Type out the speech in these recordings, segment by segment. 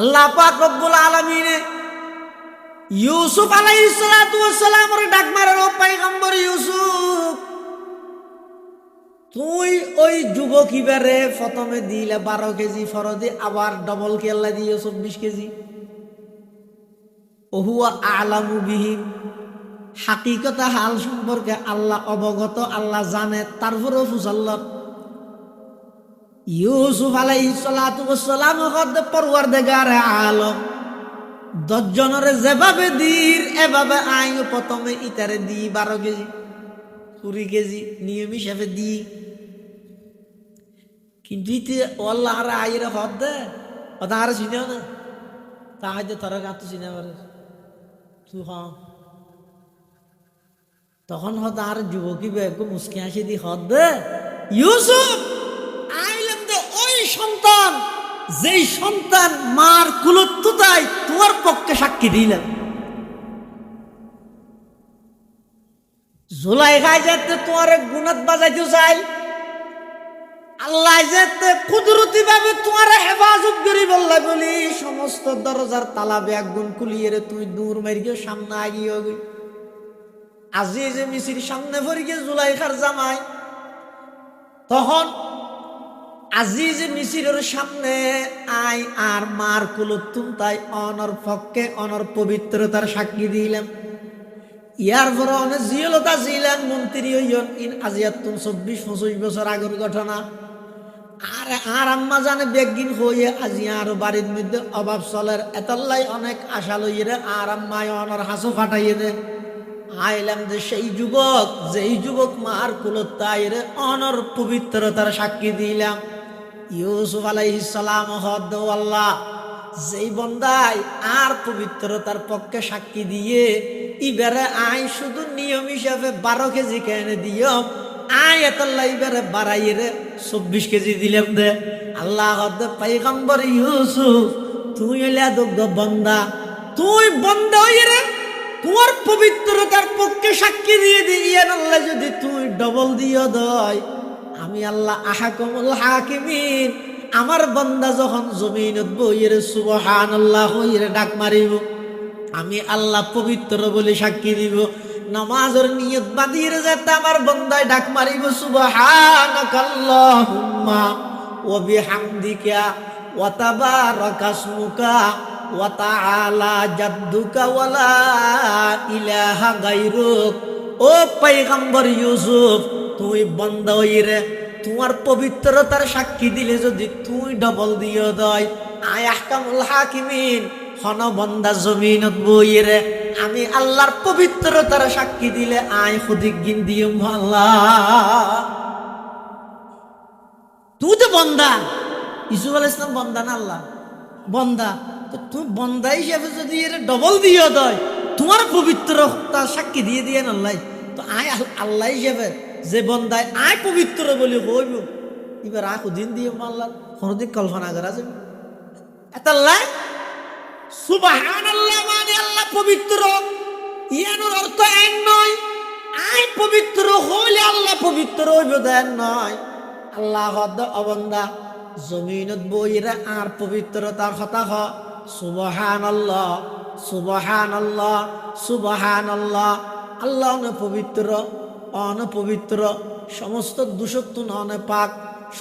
আল্লাহ পাক রব্বুল আলামিন ইউসুফ আলাইহিস সালাতু ওয়াস সালামের ডাক মারার ও পয়গম্বর ইউসুফ, তুই ওই যুবক ইবারে প্রথমে দিলে 12 কেজি ফরদে, আবার ডবল কে আল্লাহ দিয়ে 24 কেজি। ওহুয়া আলামু বিহিম, হাকিকত হাল সম্পর্কে আল্লাহ অবগত, আল্লাহ জানে। তারপরেও ফুসাল্লাহ ইউসুফ আলাইহিস সালাতু ওয়াস সালাম হদ পরওয়ারদিগার আলম 10 জনের যেভাবে দির এভাবে আইও প্রথমে ইতারে দি 12 কেজি 20 কেজি নিয়ম হিসাবে দি। কিন্তু ইতে আল্লাহ আর আইরে হদ দে ওটা আর চিনেও না, তাহাজে তোরা গাত চিনে পারে তুই। হ্যাঁ, তখন হদ আর যুবকী বেগ মুসকি হাসি দি হদ দে ইউসুফ আইলাম দে ওই সন্তান, যেই সন্তান মার কুলত্তুতাই তোমার পক্ষে সাক্ষী দিলেন। জুলাইখায় যেতে তোমার গুনাত বাজাইতে চাই, আল্লাহ যেতে কুদরতি ভাবে তোমার হেফাজত করি বললা বলি সমস্ত দরজার তালা ব্যাগ গুণ খুলিয়ে রে তুই দূর মারিয়ে সামনে আগিয়ে গই। আজি যে মিছির সামনে ভরি গিয়ে জুলাইখার জামাই, তখন আজি যে মিছিরের সামনে আই আর মার কুলতুম তাই অনর পক্ষে অনর পবিত্রতার সাক্ষী দিলাম। ইয়ার পরে অনেক জিয়লতা ছিলেন মন্ত্রী হইন ইন আজিয়াতুন 24-25 বছর আগের ঘটনা। আর আম্মা জানে বেগিন হইয়ে আজি আর বাড়ির মধ্যে অভাব চলের এতলাই অনেক আশা লইয়ে আর আম্মায় অনর হাসো ফাটাইয়ে দে। আইলাম যে সেই যুবক, যেই যুবক মার কুলত তাইরে অনর পবিত্রতার সাক্ষী দিলাম। ইউসুফ আলাইহিস সালাম হদ আল্লাহ যেই বন্দাই আর পবিত্রতার পক্ষে সাক্ষী দিয়ে ইবারে আই শুধু নিয়ম হিসাবে 12 কেজি কেনে দিও, আই এতলাই ইবারে বাড়াইয়ে রে 24 কেজি দিলাম দে। আল্লাহ হদ পয়গম্বর ইউসুফ তুই এলা দুগ্ধ বন্দা, তুই বন্দা হইয়ে রে তোমার পবিত্রতার পক্ষে সাক্ষী দিয়ে দিয়ে আল্লাহ যদি তুই ডবল দিও দয়, আমি আল্লাহ আহকামুল হাকিমিন আমার বান্দা যখন জমিনত বইয়ের সুবহানাল্লাহ হইরে ডাক মারিব, আমি আল্লাহ পবিত্র বলে সাক্ষী দিব। নামাজের নিয়ত বাঁধিয়ে যেতে আমার বান্দায় ডাক মারিব সুবহানাকাল্লাহুম্মা ওয়া বিহামদিকা ওয়া তাবারাকা ইসমুকা ওয়া তাআলা জাদ্দুকা ওয়া লা ইলাহা গায়রুক। ও পয়গম্বর ইউসুফ তুই বান্দা হইরে তোমার পবিত্রতার সাক্ষী দিলে যদি তুই ডবল দিও দয়, আয় আহকামুল হাকিমিন হন বন্দা জমিনত বইরে আমি আল্লাহর পবিত্রতার সাক্ষী দিলে আয় খুদিক গিন দিও আল্লাহ। তুই তো বন্দা, ইসুফ আলাইহিস সালাম বন্দা না আল্লাহ বন্দা, তো তুই বন্দা হিসেবে যদি এর ডবল দিও দয় তোমার পবিত্রতার সাক্ষী দিয়ে দিয়ে আল্লাহ, তো আয় আল্লাহ হিসেবে যে বন্দায় আয় পবিত্র বলে হইব এবার আখো দিন দিয়ে মানলাম কোনদিন কল্পনা করা যাবে এতাল্লাহ। সুবহানাল্লাহ মানে আল্লাহ পবিত্র, ইয়ানোর অর্থ এক নয় আয় পবিত্র হইলে আল্লাহ পবিত্র হইব দেন নয়। আল্লাহ হদ অবন্দা জমিনত বইরা আর পবিত্রতার কথা হ সুবহানাল্লাহ সুবহানাল্লাহ সুবহানাল্লাহ। আল্লাহ পবিত্র অনপবিত্র, সমস্ত দূষত্ব ননে পাক,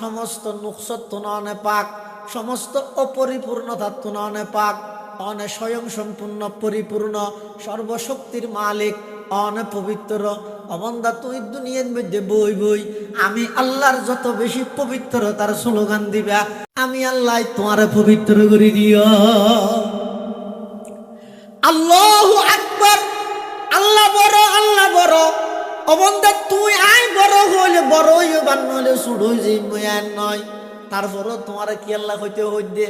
সমস্ত নুকসত্ব ননে পাক, সমস্ত অপরিপূর্ণতাত্ব ননে পাক, অনে স্বয়ং সম্পূর্ণ পরিপূর্ণ সর্বশক্তির মালিক অনপবিত্র। অবন্দা তুই দুনিয়ার মধ্যে বই বই আমি আল্লাহর যত বেশি পবিত্রতার স্লোগান দিবা আমি আল্লাহ তোমার পবিত্র করে দিও। আল্লাহু আকবার, আল্লাহ বড় আল্লাহ বড়। অবন্দা তুই আয় বড় হইলে বড় হইও বান্নলে শুরু যে ময়ান নয়, তারপরও তোমার কি আল্লাহ হইতে হইতে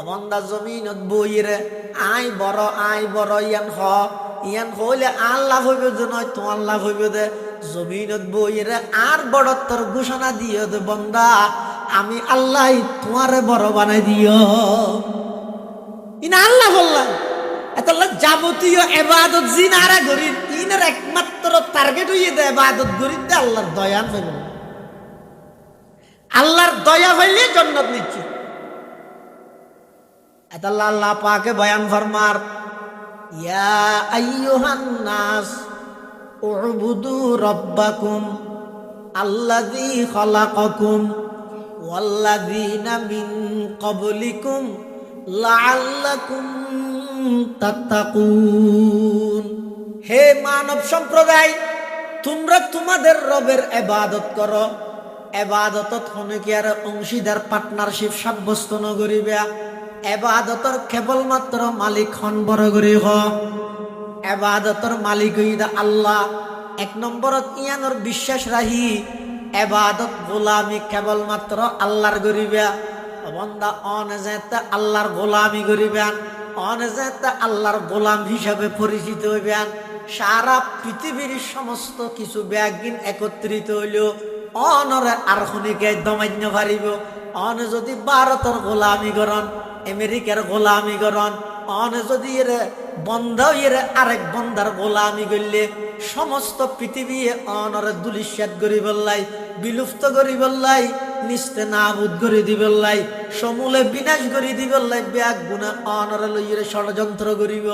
অবন্দা জমিনত বইরে আয় বড় ইয়ান হইলে আল্লাহ হইবে যে নয় তোমার লাভ হইবে দে। জমিনত বইরে আর বড়ত্বর ঘোষণা দিও দে বন্দা আমি আল্লাহ তোমারে বড় বানাই দিও। ইনা আল্লাহ বললাম এতলা যাবতীয় এবাদত জিনারা গরিব ইনার একমাত্র টার্গেট হইয়ে দেয় এবাদত গরিব দে আল্লাহর দয়া হইল, আল্লাহর দয়া হইলে জান্নাত নিচ্ছে। এটা আল্লাহ পাকে বয়ান ফরমার, ইয়া আইয়ুহান নাস উবুদু রাব্বাকুম আল্লাযী খালাকাকুম ওয়াল্লাযীনা মিন ক্বাবলিকুম লাআল্লাকুম তাত্তাকুন। হে মানব সম্প্রদায়, তোমরা তোমাদের রবের ইবাদত করো। ইবাদতত হনে কি আর অংশীদার পার্টনারশিপ সাব্যস্ত নগরিবা। ইবাদতর কেবলমাত্র মালিক হন বড় করি হ। ইবাদতর মালিক হইদা আল্লাহ। এক নম্বরত ইয়ানোর বিশ্বাস রাহি ইবাদত গোলামি কেবলমাত্র আল্লাহর গরিবা। বন্দা অনেজেতে আল্লাহর গোলামি করিবেন, অনেজেতে আল্লাহর গোলাম হিসাবে পরিচিত হইবেন। সারা পৃথিবীর সমস্ত কিছু ব্যাগিন একত্রিত হইল অনরে আর খনিকে দমান্য পারিব। অনে যদি ভারতের গোলামি করন, আমেরিকার গোলামি করন, অনে যদি এর বন্ধ এরে আরেক বন্ধার গোলামি করলে সমস্ত পৃথিবী অনরে দুলিশ্বাদ করি বললাই, বিলুপ্ত করি বললাই, নিস্তে নাবুদ করে দিবল্লাই, সমূলে বিনাশ করে দিবল্লাই। ব্যাগ গুণা অনরে লইরে ষড়যন্ত্র করিব।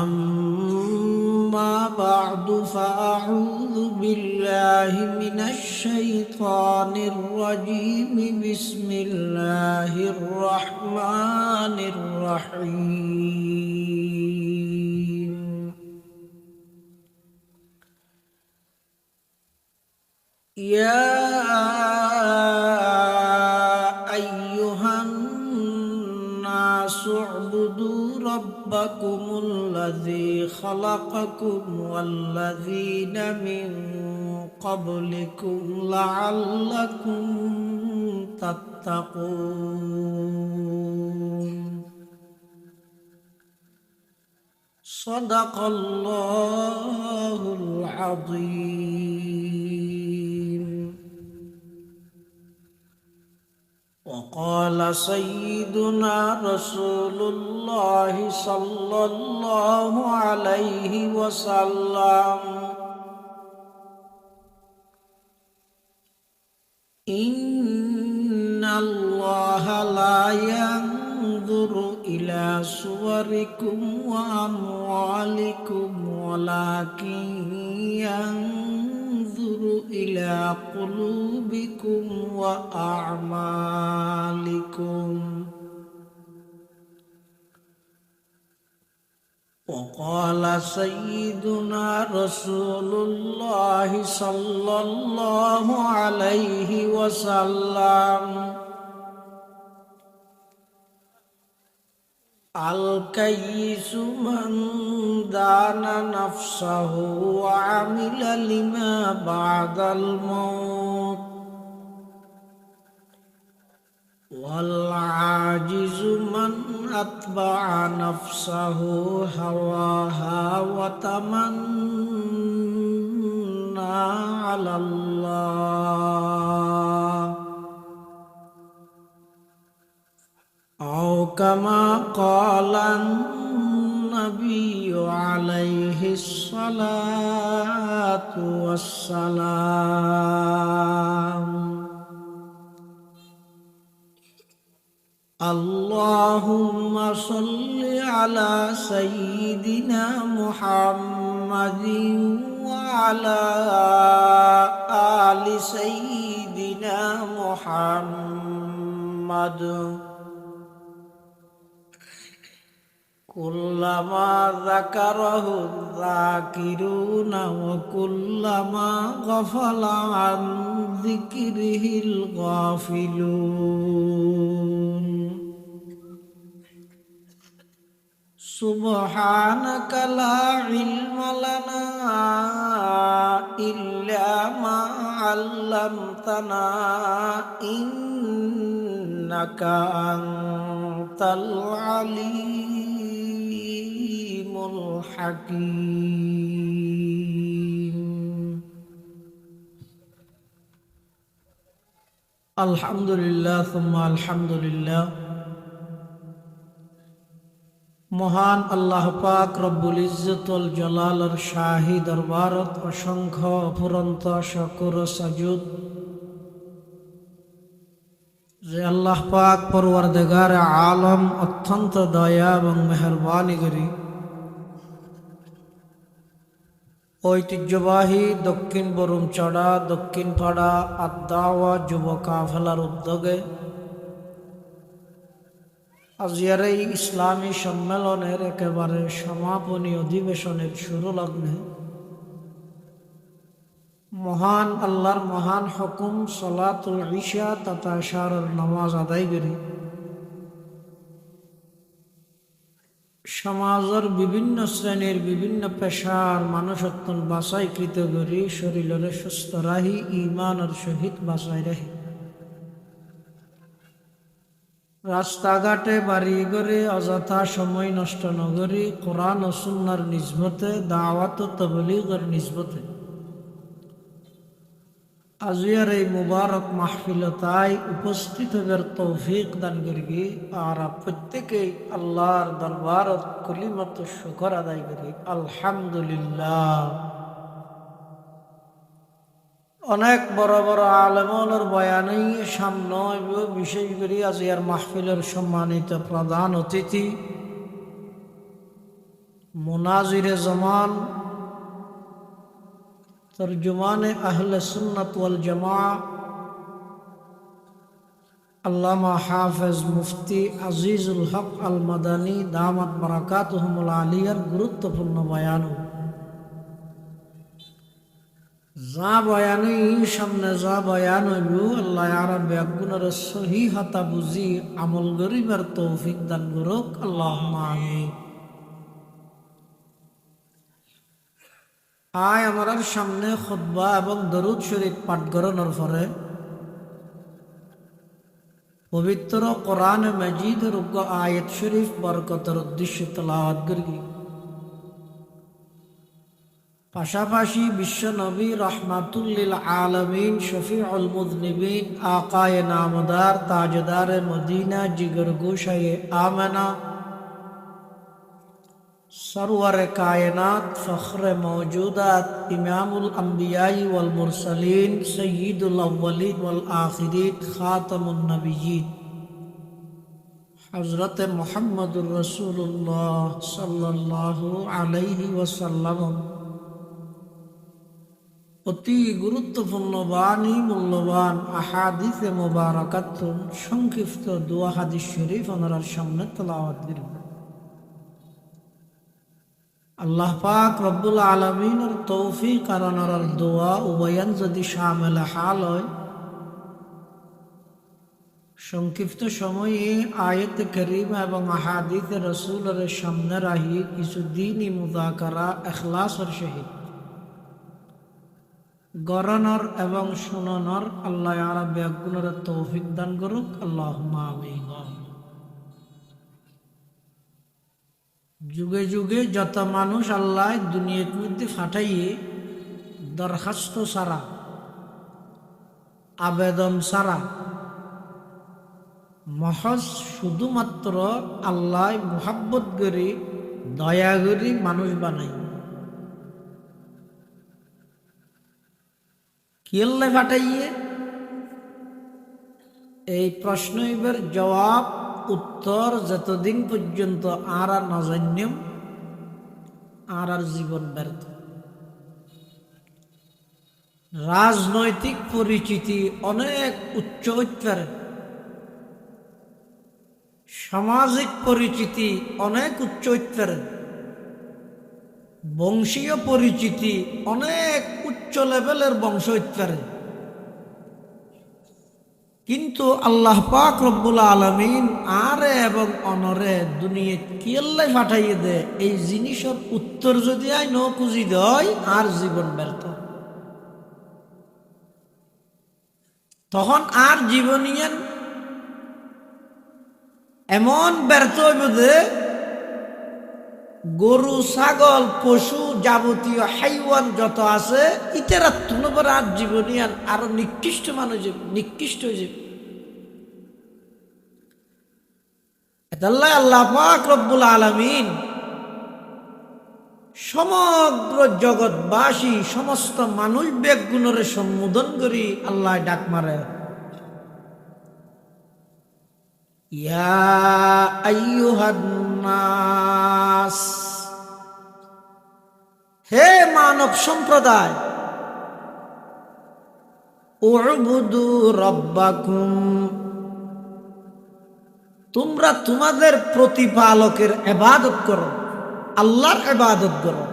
أما بعد فأعوذ بالله من الشيطان الرجيم بسم الله الرحمن الرحيم يا أيها الناس اعبدوا ربكم الذي خلقكم والذين من قبلكم لعلكم تتقون صدق الله العظيم وقال سيدنا رسول الله صلى الله عليه وسلم إن الله لا ينظر إلى صوركم وأموالكم ولكن ينظر إلى قلوبكم وأعمالكم وقال سيدنا رسول الله صلى الله عليه وسلم الكيس من دان نفسه وعمل لما بعد الموت والعاجز من أتبع نفسه هواها وتمنى على الله أو كما قال النبي عليه الصلاة والسلام اللهم صل على سيدنا محمد وعلى آل سيدنا محمد كلما ذكره الذاكرون وكلما غفل عن ذكره الغافلون سبحانك لا علم لنا إلا ما علمتنا إنك أنت العليم الحكيم الحمد لله ثم الحمد لله মহান আল্লাহ পাক রব্বুল ইজ্জতুল জালালের শাহী দরবারত অসংখ্য অফুরন্ত শুকর সাজুদ যে আল্লাহ পাক পরওয়ারদিগার আলম অত্যন্ত দয়া এবং মেহরবানি করি ঐতিহ্যবাহী দক্ষিণ বরুমচড়া দক্ষিণ পাড়া আদ-দাওয়া যুব কাফেলার উদ্যোগে আজকের এই ইসলামী সম্মেলনের একেবারে সমাপনী অধিবেশনের শুরু লগ্নে মহান আল্লাহর মহান হুকুম সালাতুল ইশা তথা ইশারের নামাজ আদায় করি সমাজের বিভিন্ন শ্রেণীর বিভিন্ন পেশার মানুষত্ব বাছাইকৃত করি শরীরের সুস্থ রাহি ইমানের সহিত বাছাই রাহি রাস্তাঘাটে বাড়ি করে অযথা সময় নষ্ট নগরী কোরআন ও সুন্নাহর নিসবতে দাওয়াত ও তাবলীগের নিসবতে আজকের এই মুবারক মাহফিলতায় উপস্থিত হবার তৌফিক দান করি আর প্রত্যেকেই আল্লাহর দরবারত কলিমাত শুকর আদায় করি আলহামদুলিল্লাহ। অনেক বড় বড় আলেমনের বয়ানেই সামনে বিশেষ করে আজকের মাহফিলের সম্মানিত প্রধান অতিথি মুনাজিরে জামান তরজুমানে আহলে সুন্নাত ওয়াল জামাআ আল্লামা হাফেজ মুফতি আজিজুল হক আল মাদানী দামাত বারাকাতুহুমুল আলিয়ার গুরুত্বপূর্ণ বয়ান যা বয়ানই সামনে যা বয়ান হইল আল্লাহ আরব বেগুনের সহি হাতা বুঝি আমল গরিবার তৌফিক দান করুক আল্লাহুম্মা আমিন। আয় আমার সামনে খুতবা এবং দরুদ শরীফ পাঠ করানোর পরে পবিত্র কোরআন মাজিদের আয়াত শরীফ বরকতের উদ্দেশ্যে তেলাওয়াত করি পাশাপাশি বিশ্ব নবী রহমাতুল লিল আলামিন শফিউল মুযনিবিন আকায়ে নামদার তাজদারে মদিনা জিগর গোশায়ে আমেনা सरवर कायनात फ़ख्र मौजूदात इमामुल अंबियाई वल मुरसलीन सय्यिदुल अव्वलीन वल आखिरीन खातमुन नबिय्यीन हज़रत मुहम्मदुर रसूलुल्लाह सल्लल्लाहु अलैहि वसल्लम অতি গুরুত্বপূর্ণ বাণী মূল্যবান আহাদিসে মুবারাকাতুন সংক্ষিপ্ত দোয়া হাদিস শরীফ ওনার সামনে তেলাওয়াত করব। আল্লাহ পাক রব্বুল আলামিনের তৌফিক আর ওনার দোয়া উভয়ান যদি শামিল হাল হয় সংক্ষিপ্ত সময়ে আয়াত কারীমা এবং আহাদিসে রাসূলের সামনে রাহি কিছু দ্বীনি মুযাকারা ইখলাসের সহিত গড়ানোর এবং শোনানোর আল্লাহ আরব বেগুনের তৌফিক দান করুক আল্লাহুম্মা আমিন। যুগে যুগে যত মানুষ আল্লাহ দুনিয়ার মধ্যে ফাটাইয়ে দরখাস্ত ছাড়া আবেদন ছাড়া মহজ শুধুমাত্র আল্লাহ মুহাব্বত করে দয়া করে মানুষ বানাই কি আল্লাহ ফাটাইয়ে এই প্রশ্ন এবার জবাব উত্তর যতদিন পর্যন্ত আর না জানিম আর জীবন ব্যর্থ। রাজনৈতিক পরিচিতি অনেক উচ্চ উচ্চারণ, সামাজিক পরিচিতি অনেক উচ্চ উচ্চারণ, বংশীয় পরিচিতি অনেক উচ্চ লেভেলের বংশ উচ্চারণ, কিন্তু আল্লাহ পাক রব্বুল আলামিন আরে এবং অনরে দুনিয়া কি আল্লাহ পাঠাইয়ে দে এই জিনিসের উত্তর যদি আই ন খুঁজি দেয় আর জীবন ব্যর্থ। তখন আর জীবনিয়ান এমন ব্যর্থ হইব যে গরু ছাগল পশু যাবতীয় হাইওয়ান যত আছে ইতারা তুলবার আর জীবনিয়ান আরো নিকৃষ্ট মানুষ নিকৃষ্ট হয়ে যাবে। আল্লাহ পাক রব্বুল আলামিন সমগ্র জগৎবাসী সমস্ত মানুষ বেগুণরে সম্বোধন করি আল্লাহ ডাক মারে ইয়া আইয়ুহান নাস, হে মানব সম্প্রদায়, উ'বুদু রাব্বাকুম, তোমরা তোমাদের প্রতিপালকের ইবাদত করো, আল্লাহর ইবাদত করো।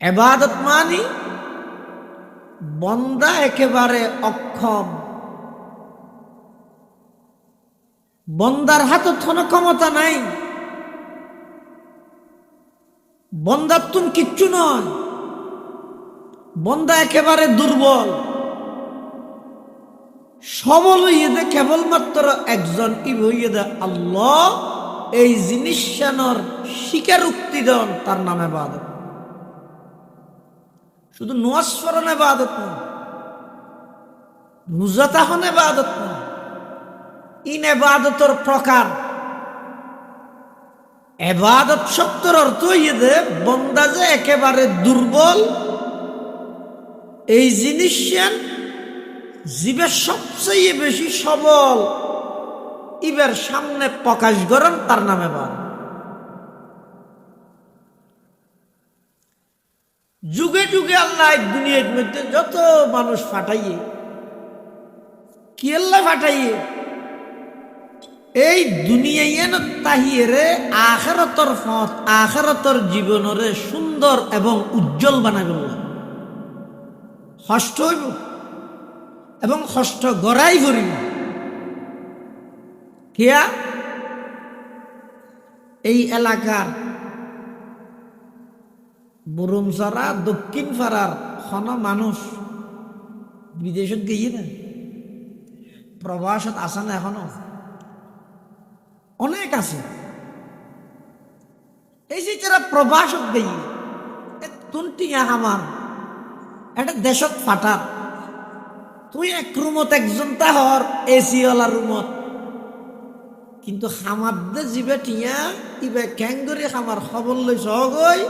ইবাদত মানে বন্দা একেবারে অক্ষম, বন্দার হাতে কোনো ক্ষমতা নাই, বন্দার তুমি কিচ্ছু নয়, বন্দা একেবারে দুর্বল। সবল হইয়ে দে কেবলমাত্র একজন ইবইদে আল্লাহ, এই জিনিসটার স্বীকারোক্তি দেন, তার নামে ইবাদত। শুধু নামাজ পড়ানো ইবাদত না, রোজা তাহলে ইবাদত না, ইন ইবাদতের প্রকার। ইবাদত শব্দের অর্থ হইয়ে দে বন্দা যে একেবারে দুর্বল, এই জিনিসটা জীবের সবচেয়ে বেশি সবল, ইবের সামনে প্রকাশ করেন, তার নামে ইবাদত। যুগে যুগে আল্লাহ দুনিয়ার মধ্যে যত মানুষ ফাটাইয়ে, কি আল্লাহ ফাটাইয়ে এই দুনিয়ায় তাহিয়ে আখিরাতের পথ, আখিরাতের জীবনরে সুন্দর এবং উজ্জ্বল বানাবে। কষ্ট হইব এবং কষ্ট গড়াই করিব। কিয়া এই এলাকার বুরুমসরা দক্ষিণ পাড়ার খন মানুষ বিদেশত গিয়ে না, প্রবাসত আছে না, এখনো অনেক আছে। এই যে যারা প্রবাসত গিয়ে তুনটিয়া আমার একটা দেশত ফাটার, তুই এক রুমত একজন তাহর এসিওয়ালা রুমত, কিন্তু খামার দে জিবে টিয়া ইবে ক্যাঙ্গরি খামার খবর লই সহগই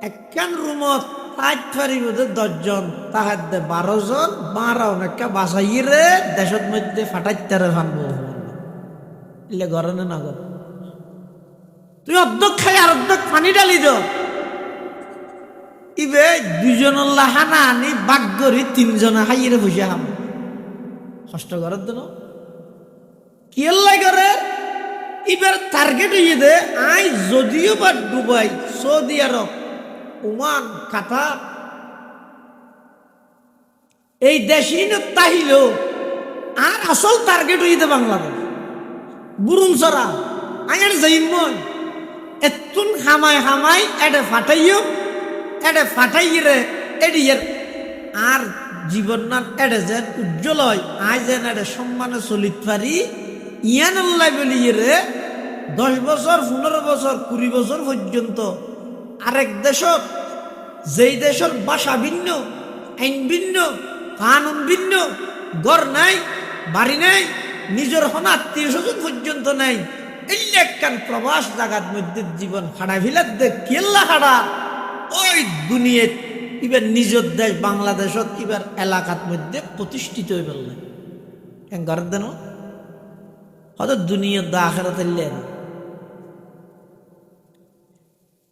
একখান রুমত তাই ফারিব 10 জন, তাহার দে 12 জন, 12 অনেকটা বাসাইরে দেশত মধ্যে ফাটাইতারে ভানব। ইলে গরনে না গর, তুই অর্ধেক খাই আর অর্ধেক পানি ডালি দ, ইবে 2 জনের লাহানা আনি বাগ্যরি 3 জনে হাইরে বসে হাম। কষ্ট করার দেন কি আল্লাহ করে, ইবার টার্গেট হইয়ে দে আই যদিও বা দুবাই, সৌদি আরব, ওমান, কাতার, এই দেশই তাহিল, আর আসল টার্গেট হইয়ে দে বাংলাদেশ। বুরুমসরা আয়ার যাইমন এতুন হামাই হামাই এডে ফাটাইও, এডে ফাটাইরে এডিয়ের আর জীবন না এডে যেন উজ্জ্বল হয়, আই যেন এডে সম্মানে চলিত পারি। ইয়ান আল্লাহ বলিয়ে রে 10 বছর, 15 বছর, 20 বছর পর্যন্ত আরেক দেশত, যেই দেশের ভাষা ভিন্ন, আইন ভিন্ন, কানুন ভিন্ন, ঘর নাই, বাড়ি নাই, নিজের হন আত্মীয় স্বজন পর্যন্ত নাই, এই একখান প্রবাস জাগার মধ্যে জীবন হাড়া ভিলার দেখ কেল্লা হাড়া ওই দুনিয়া এবার নিজের দেশ বাংলাদেশত এবার এলাকার মধ্যে প্রতিষ্ঠিত হয়ে বললেন ঘর দেন হয়তো দুনিয়ার দা আখেরাত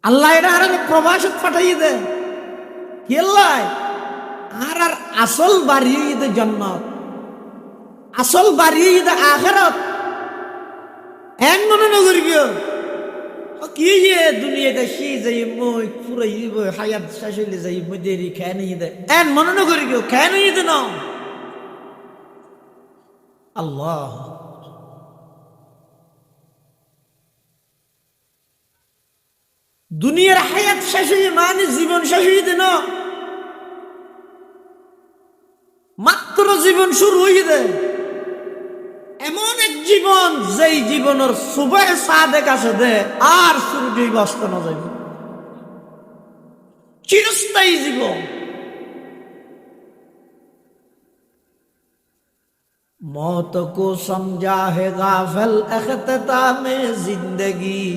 আল্লাহ এটা আর প্রবাসত পাঠাইয়ে দেয় কেল্লাই আর আর আসল বাড়ি দে জন্নত, আসল বাড়ি দে আখেরাত। এন মনে নগরিব কি যে দুনিয়াতে সে যাই মই পুরাই হায়াত শেষ হইলে যাই মই দেরি খেয়ে নিয়ে দেয়, এন মনে নগরিব খেয়ে নিয়ে দে না। আল্লাহ দুনিয়ার হায়াত শেষ হয়ে মানে জীবন শেষ হয়ে দে না, মাত্র জীবন শুরু হয়ে দেয়। এমন এক জীবন যেই জীবনের সুবাহ সাদেক আছে দে আর সূর্যই বস্ত না যাইব, চিরস্থায়ী জীবন। मौत को समझा है गाफिल इख्तिताम जिंदगी,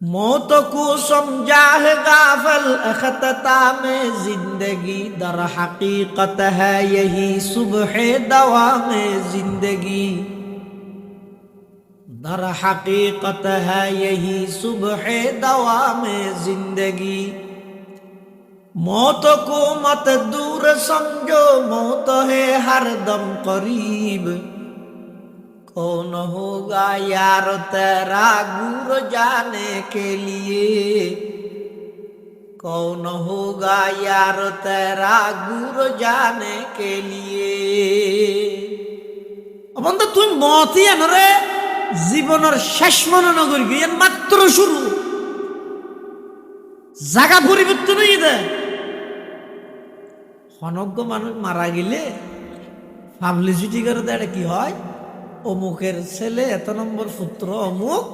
मौत को समझा है गाफल अख्ताम जिंदगी दर हकीकत है यही सुबह दवा में जिंदगी दर हकीकत है यही सुबह दवा में जिंदगी मौत को मत दूर समझो मौत है हर दम करीब कौन होगा यार तेरा गुर जाने के लिए कौन होगा यार तेरा गुर जाने के लिए बंधु तुम मौत ही रे জীবনের শেষ মনে নগরী গিয়ে মাত্র শুরু জায়গা পরিবর্তন হয়ে দেয় অনজ্ঞ মানুষ মারা গেলে পাবলিসিটি করে দেয় কি হয় অমুকের ছেলে এত নম্বর পুত্র অমুক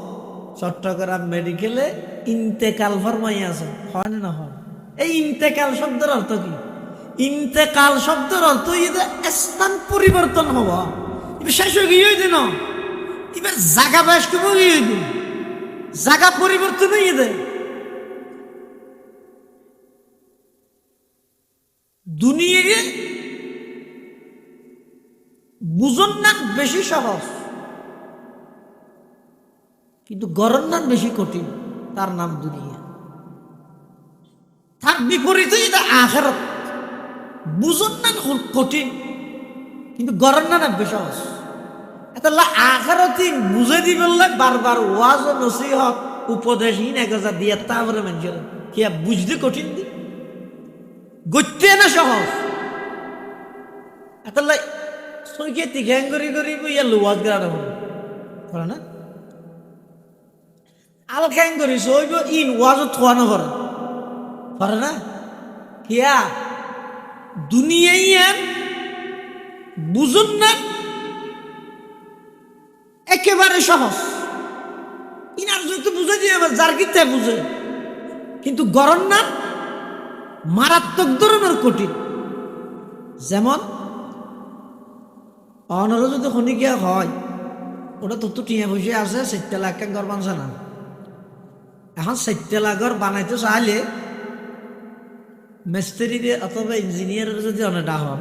চট্টগ্রাম মেডিকেলে ইন্তেকাল ফরমাই আছে হয় না হয় এই ইন্তেকাল শব্দের অর্থ কি ইন্তেকাল শব্দের অর্থ স্থান পরিবর্তন হওয়া শেষ হয়ে গিয়ে দিন এবার জায়গা বাস করবো জায়গা পরিবর্তন হয়ে দেয় দুনিয়াকে বুঝন না বেশি সহজ কিন্তু গরম নাম বেশি কঠিন তার নাম দুনিয়া তার বিপরীতে এটা আখিরাত বুঝন না কঠিন কিন্তু গরম না বেশি সহজ এটা আখিরাতি বুঝে দিবেন বারবার ওয়াজ ও নসিহত উপদেশ ইনাগজা দিয়ে তারপরে মানুষের কি বুঝতে কঠিন দি গত্যে না সহজ এটা সইকে তিঘ্যাং করি করি ইয়া লুয়াজ গাড়া করে না আল খ্যাং করি সইব ইন ওয়াজও থোয়ানো করে না কিয়া দুনিয়াই বুঝুন না একেবারে সহজ ইনার যদি বুঝে দিয়ে আবার যার কিতে বুঝে কিন্তু গরম না মারাত্মক ধরনের কঠিন যেমন অনর যদি খনিকিয়া হয় ওটা তো টিয়া বসে আছে 4 লাখ ঘর বানছে না এখন 4 লাখ ঘর বানাইতে চাইলে মিস্ত্রি অথবা ইঞ্জিনিয়ারের যদি অনেকটা হন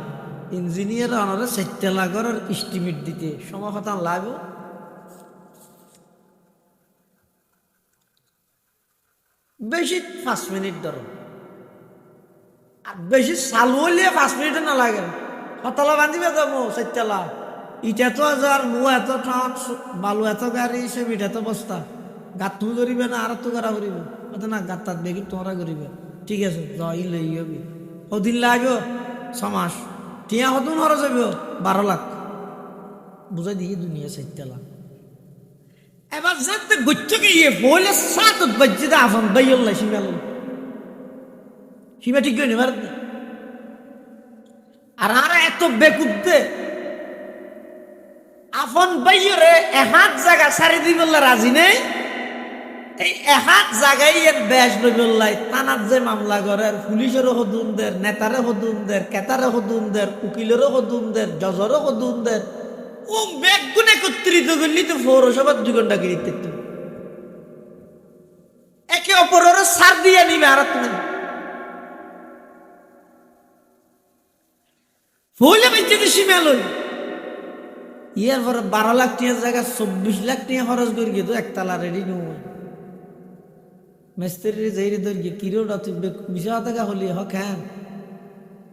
ইঞ্জিনিয়ার অনরে 4 লাখ ঘরের এস্টিমেট দিতে সময় কথা লাগবে বেশি 5 মিনিট ধরো আর বেশি চালু হইলে 5 মিনিট না লাগে হতলা বান্ধিবে তো মো 4 লাখ ইটা তো হাজার মু এত টন বালু এত গাড়ি সে মিঠা তো বস্তা গাত তুমি করিবে না আর তো করা করিবে না গাত তাত বেগি তোমরা করিবে ঠিক আছে যাই লই হবি ওদিন লাগবে 6 মাস টিয়া হতুন হরে যাবে 12 লাখ বুঝাই দিয়ে দুনিয়া 4 লাখ এবার যাতে গচ্ছ গিয়ে বলে সাত বাজ্যে আফন বাইল্লা সীমা ঠিক করে নেবার আর এত বেকুদ্দে আফন বাইরে এহাত জায়গা সারি দিবল্লা রাজি নেই এই এহাত জায়গায় এর বেশ নবল্লাই থানার যে মামলা করে পুলিশেরও হদুনদের নেতারে হদুনদের কেতারে হদুনদের উকিলেরও হদুনদের জজরও হদুনদের ও বেগুন একত্রিত করলি তো পৌরসভার 2 ঘন্টা গিরিতে একে অপরের সার দিয়ে নিবে আর তুমি হইলে বেঁচে সীমা লই ইয়ার পরে 12 লাখ টাকার জায়গা 24 লাখ টাকা খরচ করে গিয়ে তো একতলা রেডি নয় মিস্ত্রি যাই রে ধরিয়ে কিরোটা তুই 20 টাকা হলি হক হ্যাঁ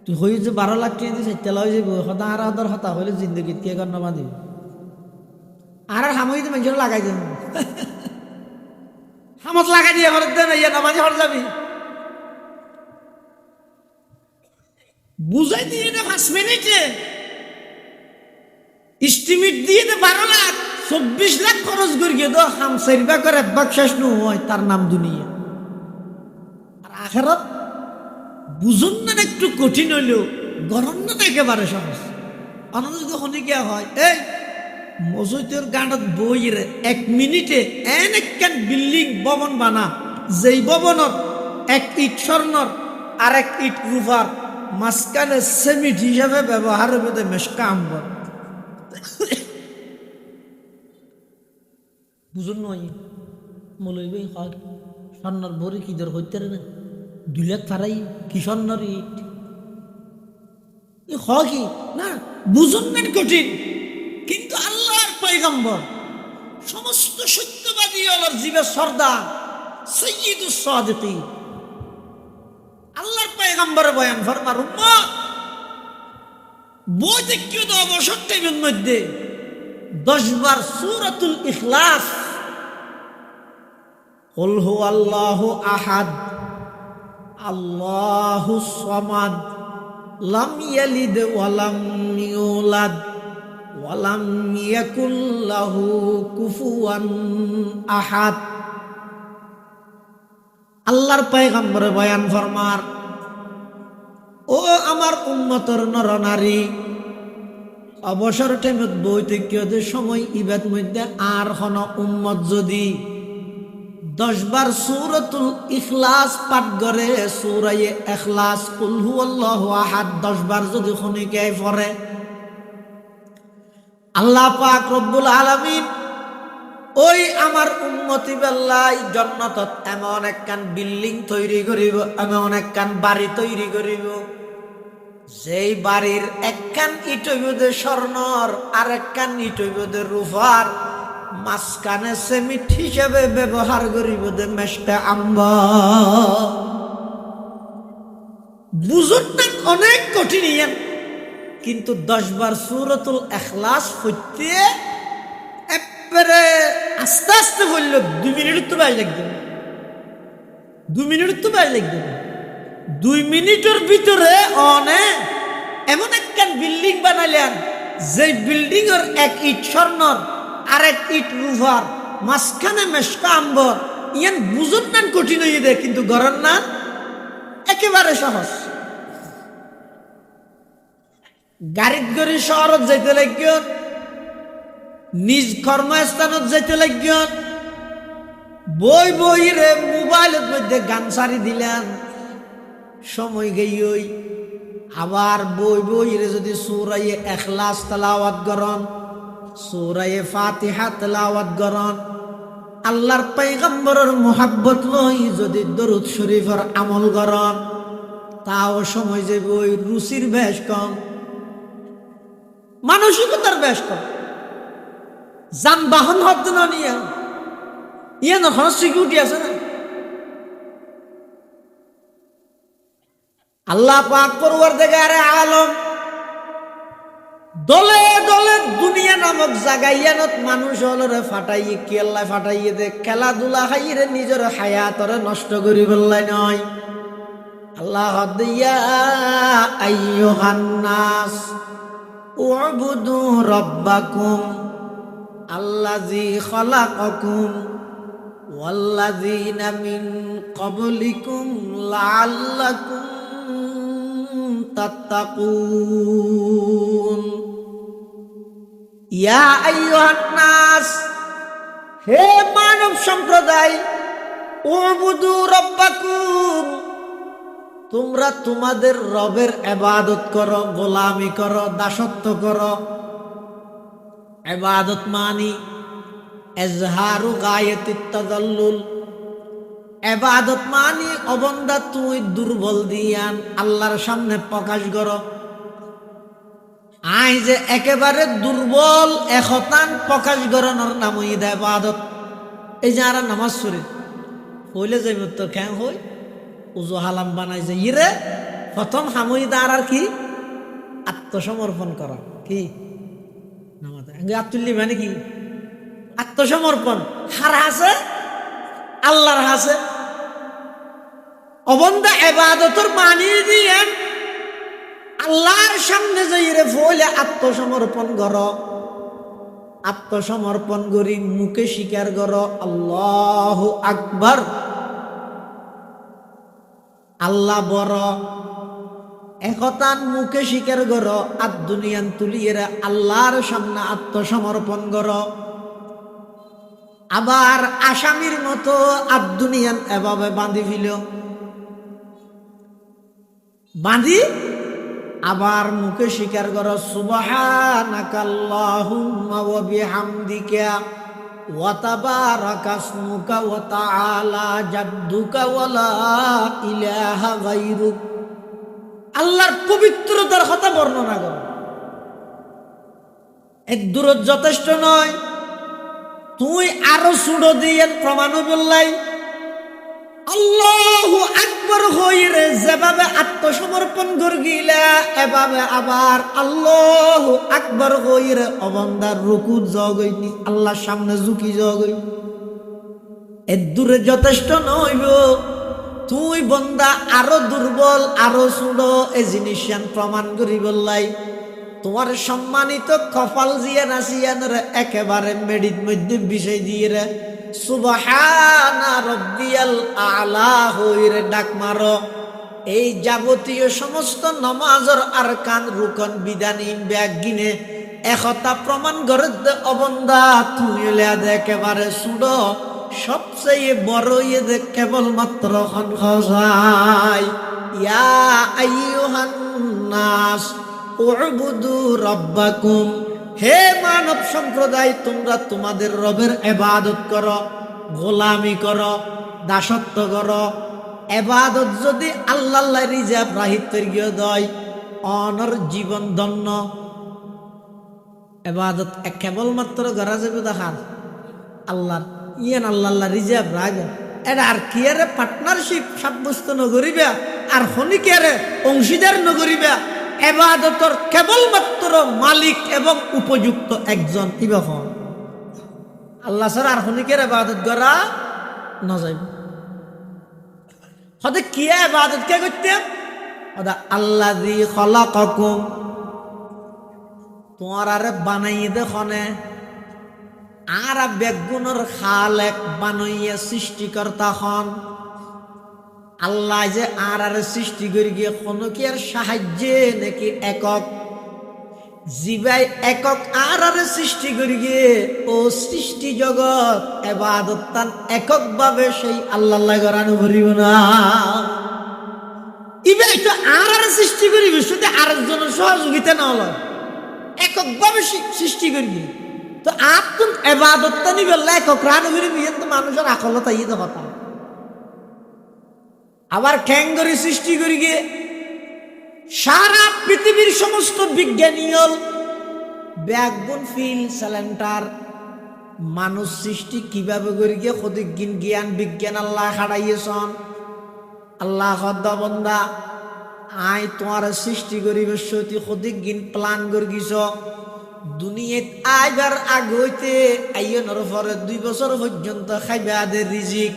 তুই হই যে 12 লাখ টাকা দিয়ে 4 হয়ে যাবো হতা আর আদর হতা হইলে জিন্দগি কে কর না বাঁধিব আর হামই তো মানুষের লাগাই দেব হামত লাগাই দিয়ে ঘরের দেন ইয়া নামাজি হর যাবি বুঝাই দিয়ে 5 মিনিটে এস্টিমেট দিয়ে 12 লাখ 24 লাখ খরচ করে গিয়ে তো হাম সাইরবা করে একবার শেষ ন হয় তার নাম দুনিয়া আর আখিরাত বুঝুন না একটু কঠিন হইলেও গরম না একেবারে সহজ আনন্দ যদি খনিকিয়া হয় এই মসজিদের গাঁটত বইরে 1 মিনিটে একখান বিল্ডিং ভবন বানা যেই ভবনত 1 ইট স্বর্ণর আর 1 ইট রূপার মাঝখানে সিমেন্ট হিসাবে ব্যবহার হবে মেশকা আম্বর বুঝুন নয় মৌলবী ভাই হয় স্বর্ণর ভরি কি দর হইতে না 2 লাখ ফারাই কি স্বর্ণর ইট হয় কি না বুঝুন না কঠিন কিন্তু আল্লাহর পয়গম্বর সমস্ত সত্যবাদী হলোর জীবের সর্দার সৈয়দুস সাদিকিন আল্লাহর পয়গম্বর বয়ান ফরমার উম্মত বই দেখিও তো অবসর টাইমের মধ্যে 10 বার সূরাতুল ইখলাস কুল হুয়াল্লাহু আহাদ আল্লাহুস সামাদ লাম ইয়ালিদ ওয়া লাম ইউলাদ ওয়া লাম ইয়াকুল লাহু কুফুয়ান আহাদ আল্লাহর পয়গম্বর বয়ান ফরমার ও আমার উম্মতের নরনারী অবসর টাইমত বই থেকে সময় ইবাদ মধ্যে আর হন উম্মত যদি 10 বার সূরাতুল ইখলাস পাঠ করে সূরা ইখলাস কুল হুয়াল্লাহু আহাদ 10 বার যদি খনিকে পড়ে আল্লাহ পাক রব্বুল আলামিন ওই আমার উম্মতি বেল্লাই জান্নাতত এমন একখান বিল্ডিং তৈরি করিব এমন একখান বাড়ি তৈরি করিব যেই বাড়ির একখান ইট হইব স্বর্ণর আর একখান ইট হইব রূপার মাঝখানে সিমেন্ট হিসেবে ব্যবহার করিব মেশকা আম্বর বুঝুন না অনেক কঠিন ইয়ান কিন্তু 10 বার সূরাতুল ইখলাস পড়তে একবারে আস্তে আস্তে বলল 2 মিনিট তো বাই লাগবে 2 মিনিট তো বাই লাগবে 2 মিনিটের ভিতরে অনেক এমন একটা বিল্ডিং বানাইলেন যে বিল্ডিং এর এক ইট স্বর্ণর আর এক ইট রূপার মাঝখানে মেশকা আম্বর ইয়ান বুঝুন না কঠিন হয়ে দেয় কিন্তু গরম না একেবারে সহজ গাড়িত গড়ি শহরত যাইতে লাগিও নিজ কর্মস্থানত যাইতে লাগিও বই বই রে মোবাইলের মধ্যে গান সারি দিলেন সময় গেই আবার বই বই রে যদি সূরা ইখলাস তেলাওয়াত করন সূরা ফাতিহা তেলাওয়াত করন আল্লাহর পয়গম্বরের মুহাব্বত লই যদি দরুদ শরীফের আমল করন তাও সময় যে বই রুচির বেশ কম মানসিকতার বেশ কম যানবাহন হতে না নিয়ে ইয়ে না সিকিউরিটি আছে না আল্লাহ পাক পরওয়ারদিগারে আলম দলে দলে দুনিয়া নামক জাগাইয়ানত মানুষ হলরে ফাটাইয়ে কি আল্লাহ ফাটাইয়ে দে খেলাধুলা খাইয়ে নিজের হায়াতরে নষ্ট করি বললাই নয় আল্লাহ দিয়া আইয়ুহান নাস উবুদু রাব্বাকুম আল্লাযী খালাকাকুম ওয়াল্লাযীনা মিন ক্বাবলিকুম লাআল্লাকুম তাত্তাকুন ইয়া আইয়ুহান নাস হে মানব সম্প্রদায় উবুদু রাব্বাকুম তোমরা তোমাদের রবের ইবাদত করো গোলামি করো দাসত্ব করো ইবাদত মানি ইজহারু গায়াতিত তাযাল্লুল ইবাদত মানি অবন্দা তুই দুর্বল দিয়ান আল্লাহর সামনে প্রকাশ করো আই যে একেবারে দুর্বল একতান প্রকাশ করানোর নাম ইবাদত এই যে আর নামাজ পড়ি হইলে যাইব তো কেন হই উজু হালাম বানাই যে ইরে প্রথম হামুইদার আর কি আত্মসমর্পণ করা কি নামাজ আত্মুল্লি মানে কি আত্মসমর্পণ হার হাসে আল্লাহর হাসে অবন্দা ইবাদতের মানিয়ে দিয়ে আল্লাহর সামনে যাইরে ফলে আত্মসমর্পণ করো আত্মসমর্পণ করি মুখে স্বীকার করো আল্লাহু আকবার আল্লাহ বড় একতান মুখে স্বীকার করো আর দুনিয়ান তুলিয়ে আল্লাহর সামনে আত্মসমর্পণ করো আবার আসামির মতো আর দুনিয়ান এভাবে বাঁধি ফিল বাঁধি আবার মুখে স্বীকার করো সুবহানাকাল্লাহুম্মা ওয়া বিহামদিকা ওয়া তাবারাকা ইসমুকা ওয়া তাআলা জাদ্দুকা ওয়া লা ইলাহা গায়রুক। আল্লাহর পবিত্রতার কথা বর্ণনা করো। এর দূর যথেষ্ট নয়, তুই আরো সুড়ো দিয়ে প্রমাণ বললাই আল্লাহু আকবার হইরে যেভাবে আত্মসমর্পণ করগিলা এভাবে আবার আল্লাহু আকবার হইরে অবন্দার রুকু জগইনি আল্লাহর সামনে ঝুঁকি জগই। এর দূরে যথেষ্ট নইব, তুই বন্দা আরো দুর্বল আরো সুড়ো এ জিনিস প্রমাণ করি বললাই তোমার সম্মানিত কপাল জিয়ান আসিয়ান রে একেবারে মেডির মধ্যে বিষয় দিয়ে রে সুবহানা রব্বিয়াল আলা হইরে ডাক মারো। এই যাবতীয় সমস্ত নমাজের আরকান রুকন বিধানী ব্যাগিনে একতা প্রমাণ করে অবন্দা তুই একেবারে সুড়ো সবচেয়ে বড় ইয়ে কেবলমাত্র খনখায় ইয়া আইয়ুহান নাস উবুদু রাব্বাকুম। হে মানব সম্প্রদায়, তোমরা তোমাদের রবের ইবাদত করো, গোলামি করো, দাসত্ব করো। ইবাদত যদি আল্লাহ রিজাব রাহিতের গিয়ে দয় অনর জীবন ধন্য। ইবাদত কেবলমাত্র করা যাবে দেখার আল্লাহর ইয়ান আল্লাহ রিজাব রাগ এটা আর কি আরে পার্টনারশিপ সাব্যস্ত নগরিবা আর হনিকে আরে অংশীদার নগরিবা। এবাদতর কেবলমাত্র মালিক এবং উপযুক্ত একজন ইবাহন আল্লাহ ছাড়া আর হনিকের এবাদত করা না যাইব। হতে কি এবাদত কে করতে ওদা আল্লাযী খালাকাকুম তোমার আরে বানাইয়ে দেখনে আর বেগুনের খালেক বানাইয়ে সৃষ্টিকর্তা হন আল্লাহ যে আর সৃষ্টি করে গিয়ে কোনো কি আর সাহায্যে নাকি একক জীবাই একক আর সৃষ্টি করে গিয়ে ও সৃষ্টি জগৎ এবাদত তান একক ভাবে সেই আল্লাহ করানো ভরিব না। ইবে তো আর সৃষ্টি করি শুধু আরেকজনের সহযোগিতা না হলো একক ভাবে সৃষ্টি করি গিয়ে তো আর তুমি এবাদত তানি বললে একক রানো করি তো মানুষের আকলতা ইয়ে কথা আবার ঠ্যাঙ্গরি সৃষ্টি করি গিয়ে সারা পৃথিবীর সমস্ত বিজ্ঞানী ব্যাগুন ফিল সিলিন্ডার মানুষ সৃষ্টি কিভাবে করি গিয়ে খদিজ্ঞান জ্ঞান বিজ্ঞান আল্লাহ হারাইয়েছন। আল্লাহ হদ্দা বন্দা আয় তোমার সৃষ্টি করিবে সতী খদিজ্ঞান প্লান করি গিয়েছ দুনিয়াত আইবার আগ হইতে আইয়নের পরে 2 বছর পর্যন্ত খাইবে আদের রিজিক।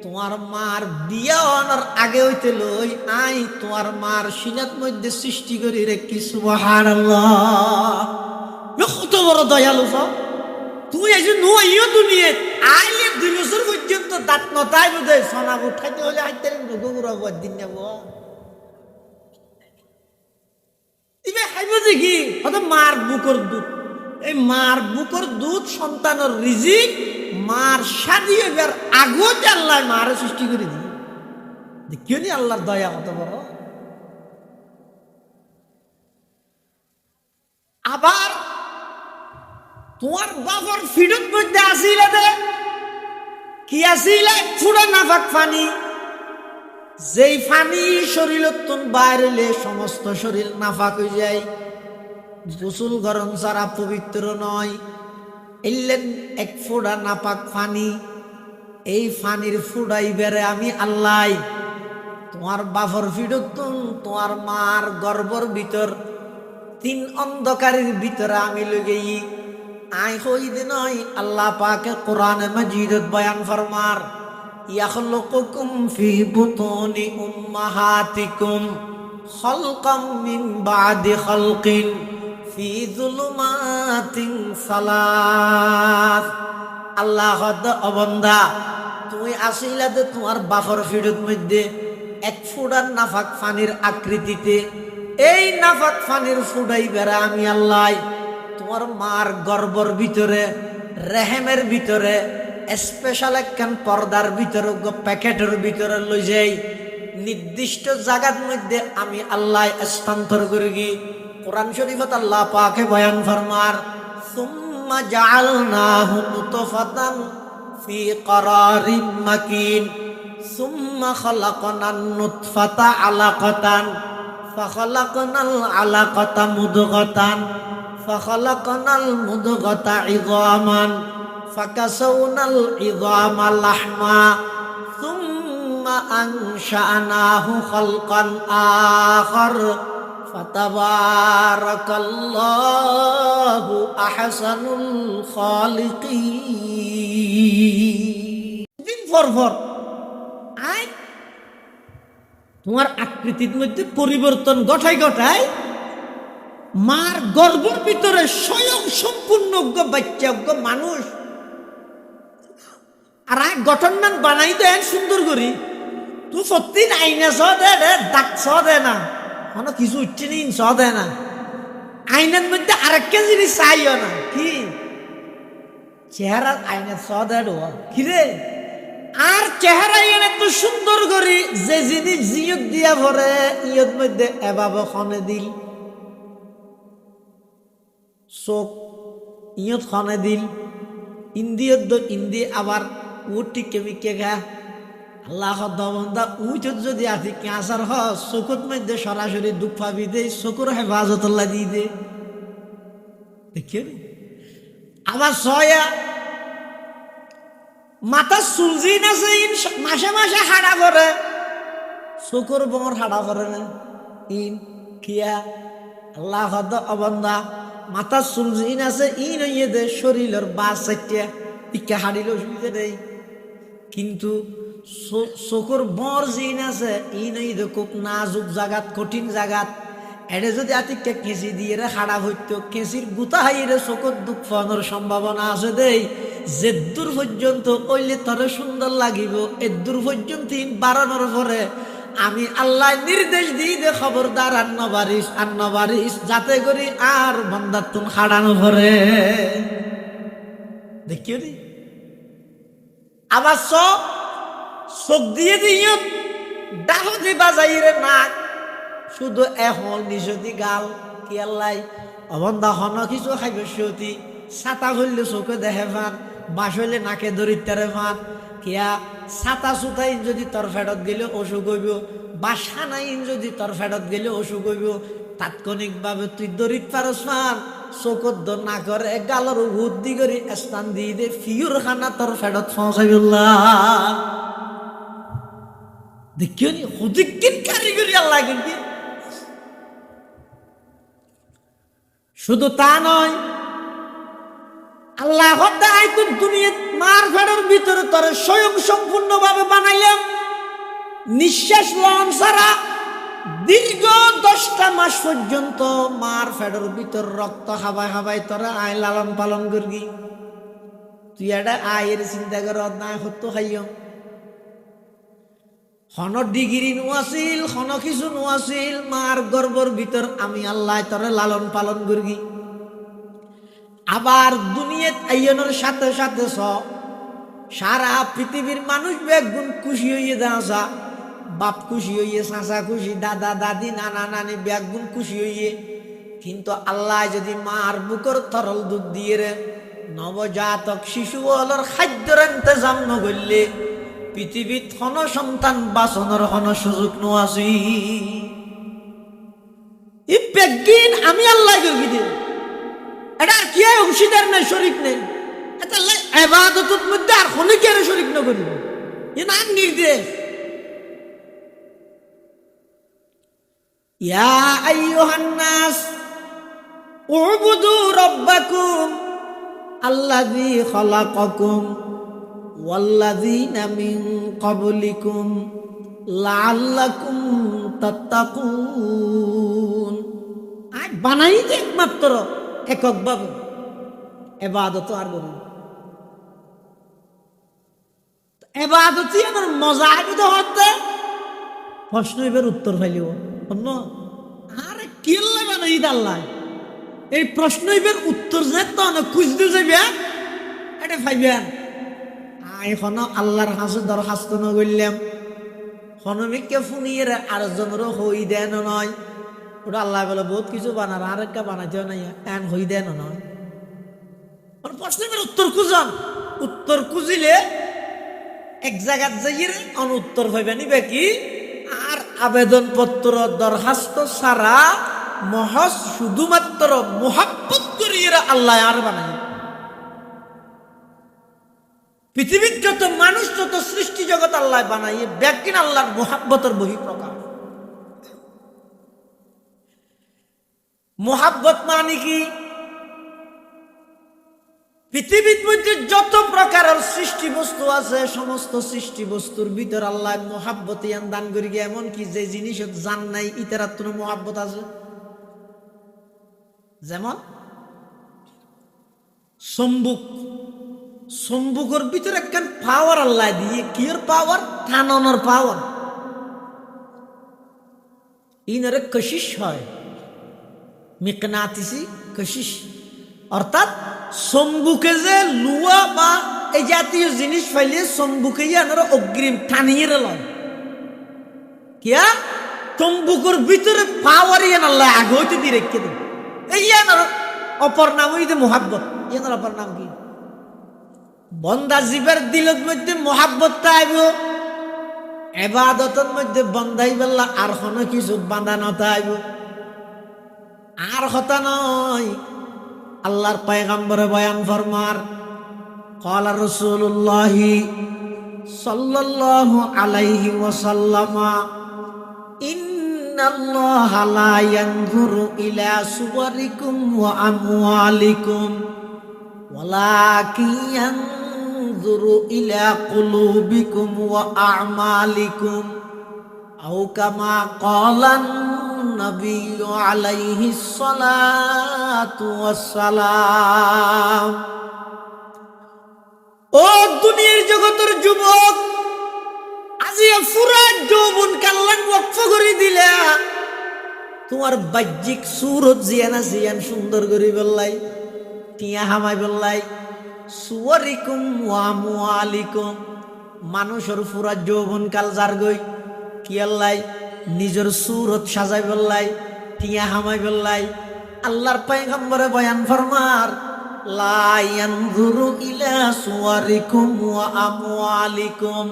তোমার মার বিয়া হওয়ার আগে হইতে লই আই তোমার মার সিনাত মধ্যে সৃষ্টি করি রেখি। সুবহানাল্লাহ, কত বড় দয়ালু তুই এসে নুইও দুনিয়াত আইলে 2 বছর পর্যন্ত দাঁত নতাই বোধ সোনা উঠাইতে হলে হাইতে গুগুরা দিন যাব ইবে খাইব দেখি হয়তো মার বুকর দুধ। এই মার বুকর দুধ সন্তানের রিজিক মার শাদি হইবার আগতে আল্লাহ মার সৃষ্টি করে দিয়ে দেখিও নি আল্লাহর দয়া কত বড়। আবার তোমার বাবার ফিডত মধ্যে আসিলে দে কি আসিলে ফুড়া নাফাক পানি যেই পানি শরীরত তুন বাইরেলে সমস্ত শরীর নাফাক হয়ে যায়। গোসল গরম ছাড়া পবিত্র নয়। এলেন এক ফোড়া নাপাক পানি, এই পানির ফুড়াই বেড়ে আমি আল্লাহ তোমার বাফর ফিডতুন তোমার মার গর্বর ভিতর 3 অন্ধকারের ভিতরে আমি লগেই আই হই নয়। আল্লাহ পাকে কোরআনে মাজিদত বয়ান ফরমার ইয়াখলুকুকুম ফি বুতুনি উম্মাহাতিকুম খালকাম মিন বাদি খালকিন ফি যুলুমাতিন সালাস। আল্লাহ অবন্ধা তুমি আসিলা যে তোমার বাফর ফিডত মধ্যে এক ফুড়ার নাফাক পানির আকৃতিতে এই নাফাক পানির ফুড়াই বেড়া আমি আল্লাহ তোমার মার গর্বর ভিতরে রেহেমের ভিতরে স্পেশাল একখান পর্দার ভিতরে প্যাকেটের ভিতরে লই যাই নির্দিষ্ট জায়গার মধ্যে আমি আল্লাহ স্থানান্তর করি। কোরআন শরীফত আল্লাহ পাকে বয়ান ফরমার সুম্মা জাআলনাহু নুতফাতান ফি ক্বারারিম মাকিন সুম্মা খালাকনান নুতফাতা আলাকাতান ফাখালাকনাল আলাকাতা মুদগাতান ফাখালাকনাল মুদগাতা ইযামান ফাকাসাউনাল ইযামা লাহমা সুম্মা আনশা'নাহু খালকান আখার ফাতাবারাকাল্লাহু আহসানুল খালিকিন। দিন পর আয় তোমার আকৃতির মধ্যে পরিবর্তন ঘটায় মার গর্ভের ভিতরে স্বয়ং সম্পূর্ণ বাচ্চা মানুষ আর গঠনমান বানাই দেন সুন্দর করি তুই সত্যি আইনে ছ দে ডাক ছ দে না কোনো কিছু উঠছে নি ছ দে না আইনের মধ্যে আরেকটা জিনিস চাইও না কি চেহারা আইনে ছ দে কি রে আর চেহারা এনে তো সুন্দর করি যে জিনিস জিয়ত দিয়া ভরে ইয়ত মধ্যে এভাবে খনে দিল চোখ ইয়ত খনে দিল ইন্দিয়ত ইন্দি আবার উঠি কেমিকে গা আল্লাহ দমন্দা উঠত যদি আছি ক্যান্সার হ চকুত মধ্যে সরাসরি দুঃখ পাবি দে চকুর হেফাজত দিয়ে দে দেখিও আবার ছয়া মাথা চুলজি নাছে মাসে মাসে হাড়া করে চকুর বমর হাড়া করে না ইন কিয়া আল্লাহ অবন্দা মাথা চুলজি নাছে ইন ইয়ে দে শরীরের বাস চারটিয়া ইকা হাড়িল অসুবিধা নেই কিন্তু চকুর বর জিন আছে ইন খুব নাজুক জাগাত কঠিন জাগাত এনে যদি আতিকে কেঁচি দিয়ে হাড়া হইতো কেঁচির গুতা হাইরে চকুর দুঃখ পাওয়ানোর সম্ভাবনা আছে দেই যে দূর পর্যন্ত ওইলে তরে সুন্দর লাগিব এদূর পর্যন্ত বাড়ানোর পরে আমি আল্লাহ নির্দেশ দিই দে খবরদার আন্নবারিস যাতে করি আর বন্দার তুম হাড়ানো পরে দেখিও নি আবার চোখ দিয়ে দিও ডাহতি বাজাইরে নাক শুধু এখন নিজতি গাল কি আল্লাহ অবন্ধা হন কিছু খাইব সতী ছাতা হইলে চোখে দেখে ফান বাস হইলে নাকে দরিদ্রে ফান কিয়া ছাতা চুতাই যদি তোর ফেরত গেলে অসুখ হইব বাসা নাই যদি তোর ফেরত গেলে অসুখ হইব তাৎক্ষণিকভাবে তুই দরিদ পারস ফান চোখত দর না করে গালর বুদ্ধি করে স্থান দিয়ে দে ফিউর খানা তোর ফেরত পৌঁছাইল্লাহ দেখিও নি হুদিকিন কারিগরি আল্লাহ কিন্তু শুধু তা নয় আল্লাহ দুনিয়া মার ফেডের ভিতরে তোর স্বয়ং সম্পূর্ণভাবে বানাইলাম নিঃশ্বাস লন ছাড়া দীর্ঘ 10টা মাস পর্যন্ত মার ফেডের ভিতর রক্ত হাবাই তোরা আয় লালন পালন করবি তুই এটা আয়ের চিন্তা কর না হতো খাইও হন ডিগ্রি নোয়াছিল হন কিছু নোয়াছিল মার গর্ভর ভিতর আমি আল্লাহ তোরে লালন পালন করবি আবার দুনিয়াত আইয়নের সাথে সাথে সারা পৃথিবীর মানুষ বেগুন খুশি হইয়ে দেওয়া বাপ খুশি হইয়ে চাচা খুশি দাদা দাদি নানা নানি বেগুন খুশি হইয়ে কিন্তু আল্লাহ যদি মার বুকর তরল দুধ দিয়ে রে নবজাতক শিশু হলর খাদ্যর ইন্তজাম নগরলে পৃথিবীত হন সন্তান বাঁচানোর হন সুযোগ নোয়াছি ই বেগিন আমি আল্লাহ করবি দে এটা কি অংশীদার নাই শরীক নেই এটা ইবাদতের মধ্যে আর খনিকের শরীক না করিব এ না নির্দেশ ইয়া আইয়ুহান নাস উবুদু রাব্বাকুম আল্লাযী খালাকাকুম ওয়াল্লাযীনা মিন ক্বাবলিকুম লাআল্লাকুম তাত্তাকুন আজ বানাই যে একমাত্র এককভাবে ইবাদত আর করুন ইবাদতই আমার মজা আইতো হতে প্রশ্ন এবার উত্তর পাইলিও অন্য আরে কিল্লা বানাই আল্লাহ এই প্রশ্ন এবার উত্তর যে তো না খুঁজতে যাবে এটা পাইবেন এখন আল্লাহর কাছে দরখাস্ত ন করলাম হনমিককে ফুনিয়ে আর জনের হই দেন নয় ওটা আল্লাহ বলে বহুত কিছু বানার আর একটা বানাইতেও নাই এন হই দেন নয় প্রশ্নের উত্তর খুঁজান, উত্তর খুঁজিলে এক জায়গার যাইয়ে অনুত্তর হইবে নিবে কি আর আবেদন পত্র দরখাস্ত সারা মহজ শুধুমাত্র মোহাব্বত করিয়ে আল্লাহ আর বানাই। পৃথিবীর যত মানুষ যত সৃষ্টি জগৎ আল্লাহ বানাইয়ে ব্যাকিন আল্লাহর মোহাব্বতের বহিঃপ্রকাশ। মোহাব্বত মানে কি? পৃথিবীর মধ্যে যত প্রকারের সৃষ্টি বস্তু আছে সমস্ত সৃষ্টি বস্তুর ভিতর আল্লাহ মোহাব্বত দান করি গিয়ে, এমন কি যে জিনিস জান নাই ইতার মোহাব্বত আছে। যেমন সম্বুক, সম্বুকের ভিতরে একখান পাওয়ার আল্লাহ দিয়ে, কির পাওয়ার? টানানোর পাওয়ার। ইনারে কশিস হয়, মিকনাতিসি কশিস, অর্থাৎ সম্বুকে যে লুয়া বা এই জাতীয় জিনিস ফাইলে সম্বুকে আনারা অগ্রিম টানিয়ে লয় কিয়া তম্বুকের ভিতরে পাওয়ার ইয়ান আল্লাহ আগে হইতে দিয়ে রেখে দেন। এই ইয়ানোর অপর নাম হইতে মোহাব্বত। ইয়ানোর অপর নাম কি? বন্দা জীবের দিলের মধ্যে মোহাব্বতটা আইব, এবাদতের মধ্যে বন্দাই বেলা আর কোনো কিছু বাঁধানোটা আইব। আর হতা নয়, আল্লাহর পয়গম্বরে বয়ান ফরমার ক্বালা রাসূলুল্লাহ সাল্লাল্লাহু আলাইহি ওয়াসাল্লাম ইন্নাল্লাহা লা ইয়ানজুরু ইলা সুওয়ারিকুম ওয়া আমওয়ালিকুম ওয়ালাকিন ইয়ানজুরু ইলা কুলুবিকুম ওয়া আ'মালিকুম আও কামা ক্বালান নবী আলাইহিস সালাতু ওয়াস সালাম। ও দুনিয়ার জগতের যুবক, আজিয়া পুরা যৌবন কাল্লান ওয়াকফ করে দিলা, তোমার বাহ্যিক সুরত জিয়ানা জিয়ান সুন্দর করে বললাই, টিয়া হামাই বললাই, সুওয়ারিকুম ওয়া আমওয়ালিকুম, মানুষের পুরা যৌবন কাল যার গই কি আল্লাহ নিজের সুরত সাজাই বললাই, টিয়া হামাই বললাই। আল্লাহর পয়গম্বরে বয়ান ফরমার লা ইয়ানজুরু ইলা সুওয়ারিকুম ওয়া আমওয়ালিকুম,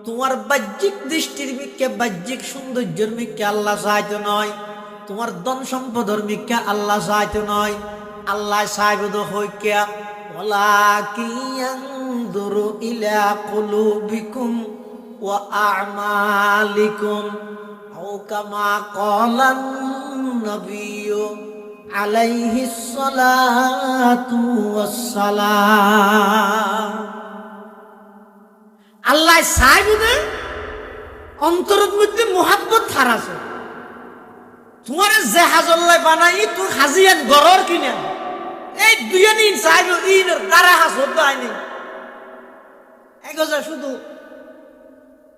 তোমার বাহ্যিক দৃষ্টির মিকে বাহ্যিক সৌন্দর্যের মিকে আল্লাহ চাইতে নয়, তোমার ধন সম্পদের মিকে আল্লাহ চাইতে নয়, আল্লাহ চাইবে তো হইকা ওয়ালাকিন ইয়ানজুরু ইলা কুলুবিকুম ওয়া আ'মালিকুম আও কামা ক্বালান নবী আলাইহিস সালাতু ওয়াস সালাম। আল্লাহ চাইবে অন্তরের মধ্যে মোহাব্বত থার আছে। তোমার জাহাজ আল্লাহ বানাই তুই হাজিয়ান গরর কিনা এই দুইয়ানি চাইবে ইন তারা হাসত আইনি এগোজা শুধু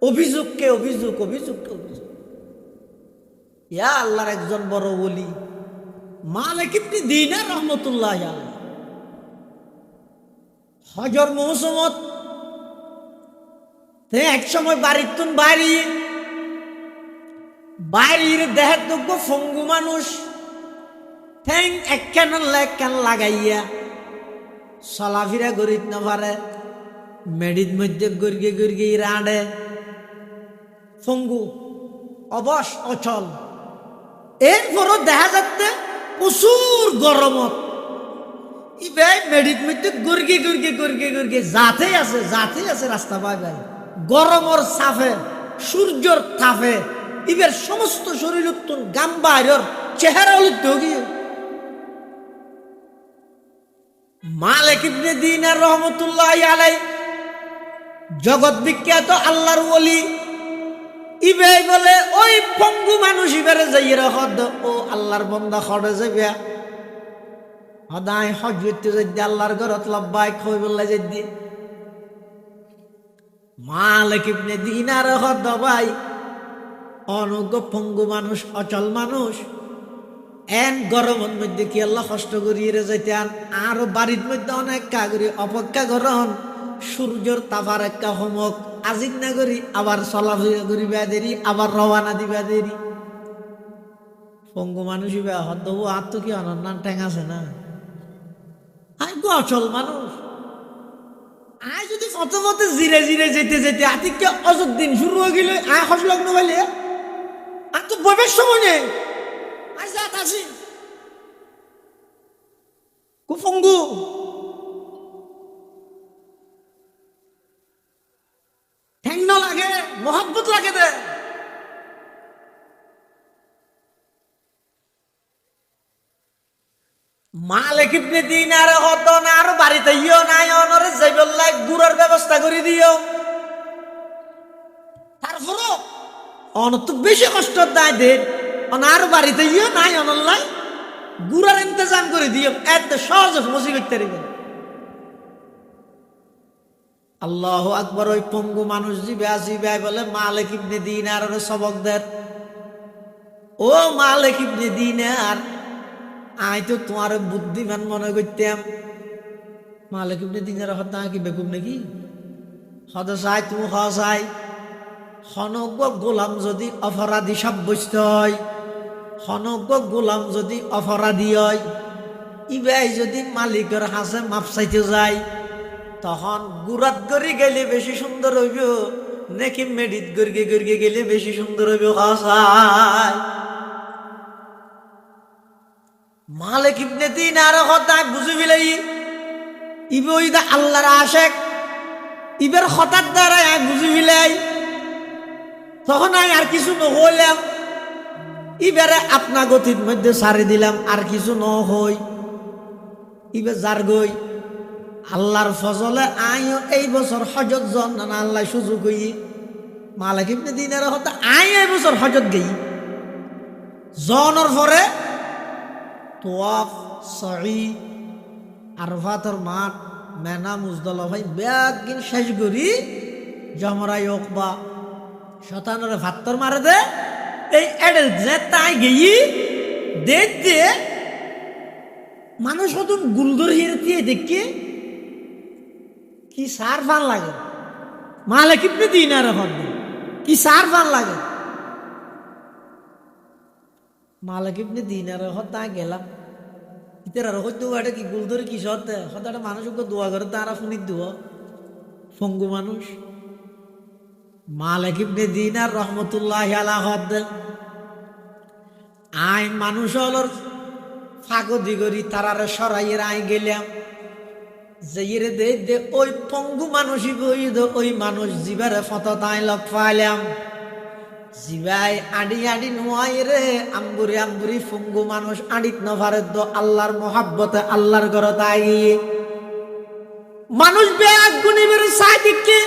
অভিযোগকে অভিযোগ অভিযোগকে অভিযোগ। ইয়া আল্লাহর একজন বড় ওলি মালিক ইবনে দিনার রাহমাতুল্লাহ আলাইহি হজর মৌসুমত এক সময় বাড়ির তুন বাইরের দেহের যোগ্য ফঙ্গু মানুষ ঠ্যাং একখান একখান লাগাইয়া চলাফিরা গরিত না পারে, মেডির মধ্যে গর্গে গর্গে রাঁধে, ফঙ্গু অবশ অচল। এরপরও দেখা যাচ্ছে প্রচুর গরমত ইবে মেডির মধ্যে গর্গে গর্গে গর্গে গর্গে যাতেই আছে রাস্তা পাই ভাই গরমর সাফে সূর্যর তাপে ইবের সমস্ত শরীর উত্তন গাম বাইরের চেহারা উলিত গিয়ে মালিক ইবনে দিনার রাহমাতুল্লাহ আলাইহি জগৎ বিখ্যাত আল্লাহর ওলি ইবে বলে ওই পঙ্গু মানুষ ইবারে যাইরা হদ ও আল্লাহর বান্দা খড়ে যাবে হদায় হজ করতে যাই আল্লাহর ঘরত লব্বাইক কই বললে যাই মালিক ইবনে দিনার হদ ভাই অনজ্ঞ পঙ্গু মানুষ অচল মানুষ এন গরমের মধ্যে কি আল্লাহ কষ্ট করিয়ে যাইতে আরো বাড়ির মধ্যে অনেক কাগরি অপেক্ষা করন সূর্যর তাপার একটা হোমক আজিক না করি আবার চলাফেরা করিবা দেরি আবার রওয়ানা দিবা দেরি। পঙ্গু মানুষ হদ আত্ম কি অনন্যান ঠ্যাং আছে না আই গো অচল মানুষ। আই যদি প্রথমতে জিরে জিরে যেতে যেতে আতিকে অযোধ্যিন শুরু হয়ে গেল, আয় হস লগ্ন বলে আর তো বইবের সময় নেই। আজ রাত আসি কুফঙ্গু ঠ্যাংন লাগে, মোহাব্বত লাগে দে। মালিক ইবনে দিনার হতো না আর বাড়িতে ইও নাই, অনরে যাইবল্লাই গুড়ার ব্যবস্থা করে দিও। তারপরও অন তো বেশি কষ্ট দেয় দে, অনার বাড়িতে ইও নাই, অনল্লাই গুড়ার ইন্তজাম করে দিও। এত সহজ মসি করতে পারবেন। আল্লাহ আকবার। ওই পঙ্গু মানুষ জিবে আসিবে বলে মালিক ইবনে দিনার সবক দেন, ও মালিক ইবনে দিনার, আই তো তোমার বুদ্ধিমান মনে করতাম। মালিক ইবনে দিনার হত্যা কি বেকুব নাকি? হদ চাই তুমি চাই সনজ্ঞ গোলাম যদি অপরাধী সাব্যস্ত হয়, সনজ্ঞ গোলাম যদি অপরাধী হয়, ইবাই যদি মালিকের হাসে মাপ চাইতে যায়, তখন গুড়াত গড়ি গেলে বেশি সুন্দর হইব নাকি মেডিত গড়িয়ে গড়িয়ে গেলে বেশি সুন্দর হইব? হাসাই মালিক ইবনে দিনার কথা বুঝি বিলাই, ইবে ওইদা আল্লাহর আশেক, ইবের হঠাৎ দ্বারা বুঝি বিলাই। তখন আমি আর কিছু নহইলাম, ইবারে আপনা গতির মধ্যে সারি দিলাম, আর কিছু নহই। ইবে যার গই আল্লাহর ফজলে আইও এই বছর হজত জন না আল্লাহ সুযোগ হই। মালিক ইবনে দিনার কথা আই এই বছর হজত গই জনের পরে তোয়াফ সহি আরফাতর মাঠ মেনা মুজদলা ভাই ব্যাগিন শেষ করি জমরাই ওকবা শতানরে ভাত্তর মারে দে। এই এডেল যে তাই গেই দেখতে মানুষ নতুন গুলদর হিরতিয়ে দেখে কি সার ফান লাগে। মালিক ইবনে দিনার হদ কি সার ফান লাগে। মালিক ইবনে দিনার হত্যা গেলাম, ইতার হইতো এটা কি গুলদরে কি সত্য হতাটা মানুষকে দোয়া করে তারা শুনি দোয়া ফঙ্গু মানুষ। মালিক ইবনে দিনার রহমতুল্লাহ আলাইহি হদ আই মানুষ হলর ফাগদি করি তারারে সরাইয়ের আই গেলাম, যেইরে দে দে ওই পঙ্গু মানুষই বই ওই মানুষ জিবারে ফততাই লগ পাইলাম। জিবাই আডি আডি নোয়াই রে আম্বুরি আম্বুরি ফঙ্গু মানুষ আডিত নভারে দো আল্লাহর মোহাব্বতে আল্লাহর ঘরত আইয়ে মানুষ ব্যাগ গুনি বের সাদিককে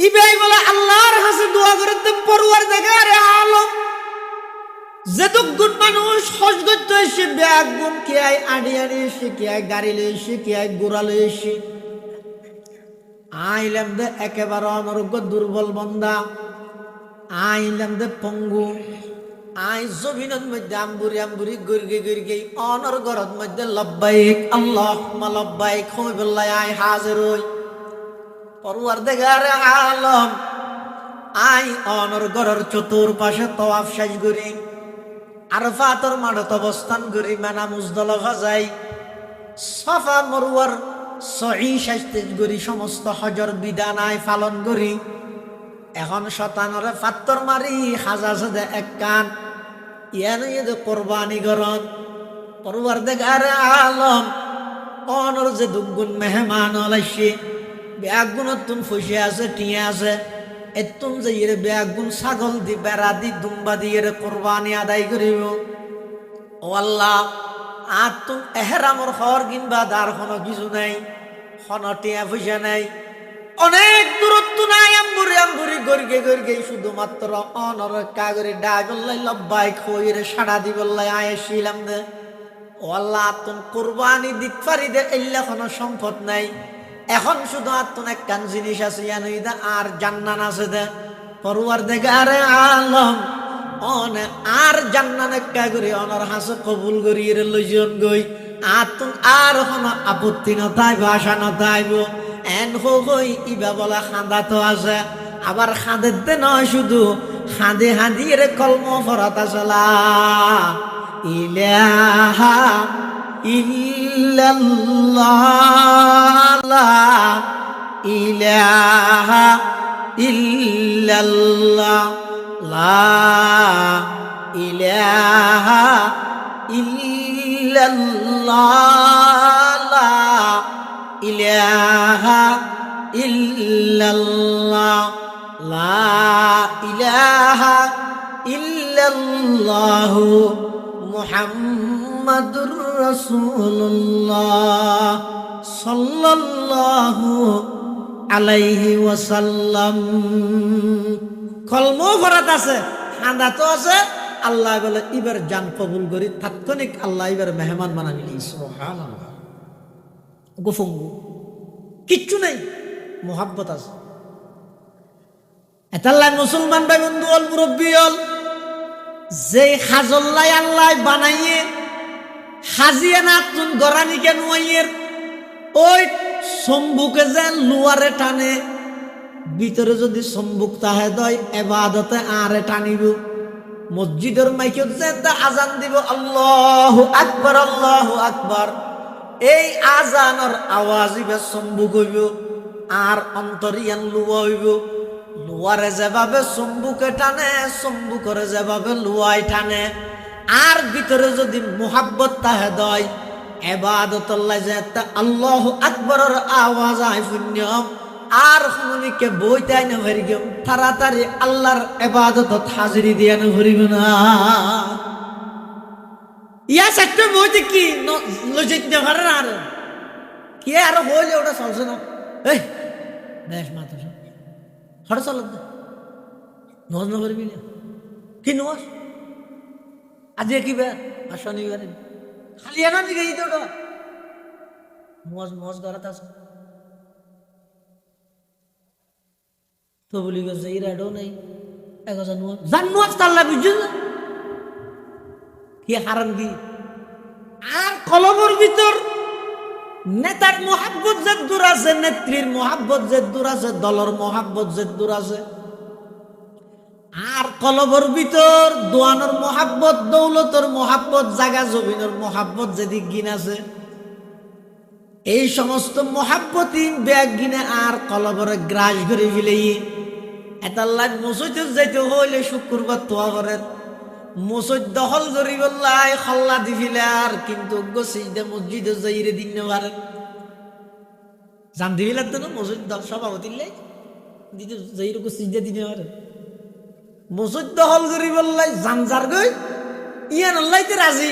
ইবাই বলে আল্লাহর কাছে দোয়া করে তে পরওয়ার দেখারে আলম যেতুক গুণ মানুষ হজ করতে এসে ব্যাগ গুণ কে আই আডি আডি এসে কে আই গাড়ি লই এসে কে আই গোড়া লই এসে আইলাম দে একেবারে অনর্গ দুর্বল বন্দা, আইলাম দে পঙ্গু, আই জমিনের মধ্যে আম্বুরি আম্বুরি গর্গে গর্গে অনর গরত মধ্যে লব্বাইক আল্লাহুম্মা লব্বাইক হই বললাই আই হাজির হই পরওয়ারদিগারে আলম। আই অনর গরর চতুর্পাশে তওয়াফ শেষ করি, আরফাতর মাঠত অবস্থান করি, মেনা মুজদলিফা যাই, সাফা মরওয়ার সহি শেষ করি, সমস্ত হজর বিধান আই পালন করি। এখন শতানরে ফাত্তর মারি হাজা সাদে এক কান ইয়ান ইয়ে কোরবানি গরত পরওয়ারদিগারে আলম অনর যে দুগুণ মেহমান হলাইছে ব্যাগুণত তুন ফসে আছে টিয়া আছে এতুন যে ইয়ে ব্যাগুণ ছাগল দি বেড়া দি দুম্বা দিয়ে কোরবানি আদায় করিব। ও আল্লাহ আর তুম এহরামর হর কিংবা দার কোনো কিছু নাই, কোনো টিয়া পয়সা নাই, অনেক দূরত্ব নাই, আম্বুরি আম্বুরি গর্গে গর্গে শুধুমাত্র অনর কাগরে ডাগল্লাই লব্বাই খইরে সাড়া দিবল্লাই আয়েছিলাম দে। ও আল্লাহ তুম কোরবানি দিত পারি দে এল্লা কোনো সম্পদ নাই, এখন শুধু আত্মন একখান জিনিস আছে ইয়ানুই দে আর জান্নান আছে দে পরওয়ারদিগারে আলম অনে আর জান্নান একটা করে অনর হাসে কবুল করিয়ে লইজন গই আতুন আর কোনো আপত্তি নথাইব আশা নথাইব। এন হই ইবা বলা খাঁদা তো আছে, আবার খাঁদেতে নয় শুধু খাঁদে হাঁদিয়ে কলম ফরাত আসলা ইলাহা ইল্লাল্লাহ লা ইলাহা ইল্লাল্লাহ লা ইলাহা ইল্লাল্লাহ লা ইলাহা ইল্লাল্লাহ লা ইলাহা ইল্লাল্লাহ মুহাম্মাদুর রাসূলুল্লাহ সাল্লাল্লাহু আলাইহি ওয়াসাল্লাম। কলমও ফরাত আছে, হাঁদাতো আছে। আল্লাহ বলে এবার জান কবুল করি, তাৎক্ষণিক আল্লাহ এবার মেহমান বানাবি। সুবহানাল্লাহ। গোফঙ্গু কিচ্ছু নেই, মোহাব্বত আছে। এতাল্লাহ মুসলমান ভাই বন্ধু অল মুরব্বী অল, যে খাজল্লাই আল্লাহ বানাইয়ে হাজিয়ে না তুন গরানিকে নুয়াইয়ের ওই সম্বুকে যে লুয়ারে টানে, ভিতরে যদি সম্বুক তাহে দয় এবাদতে আরে টানিব। মসজিদের মাইকে যে আজান দিব আল্লাহু আকবার আল্লাহু আকবার, এই আজানের আওয়াজ ইবে সম্বুক হইব আর অন্তরিয়ান লুয়া হইব। লুয়ারে যেভাবে সম্বুকে টানে, সম্বুকরে যেভাবে লুয়াই টানে, আর ভিতরে যদি মুহাব্বত তাহে দয় এবাদতুল্লাহ যে আল্লাহু আকবরের আওয়াজ আই পুণ্যম আর হুনিকে বইতাই না ভরি গেম তাড়াতাড়ি আল্লাহর ইবাদতত হাজিরি দিয়া না ভরিব না। ইয়া সাথে বইতে কি লজিক না পারে না, আর কি আর হইলে ওটা চলছে না। এই বেশ মাত্র হঠাৎ চল নজ না করবি না, কি নজ আজ কি বে শনিবার খালি এনা দিকে এই তো মজ মজ করাতে আছে তো বলি গেছে এই রেডও নেই জানুয়াজ তাল্লা বুঝছো কি হারান কি। আর কলমের ভিতর নেতার মোহাব্বত যে দূর আছে, নেত্রীর মোহাব্বত যে দূর আছে, দলের মোহাব্বত যে দূর আছে। আর কলবের ভিতর দোয়ানোর মোহাব্বত, দৌলতর মোহাব্বত, জাগা জমিনের মোহাব্বত যেদিক গিন আছে, এই সমস্ত মোহাব্বতই ব্যাগ গিনে আর কলবরে গ্রাস করে ফেলেই এতাল্লাহ মসজিদে যাইতে হইলে শুক্রবার তোয়া করেন মসজিদ দখল করি বললাই খল্লা দি ফেলে আর কিন্তু গসিদে মসজিদে যাইরে দিন পারেন জান দি ফেলার তো মসজিদ দল সভাপতি দিতে যাইরে গসিদে দিনে পারেন মসজিদ দখল করি বললাই জানজার গই ইয়ান আল্লাহতে রাজি।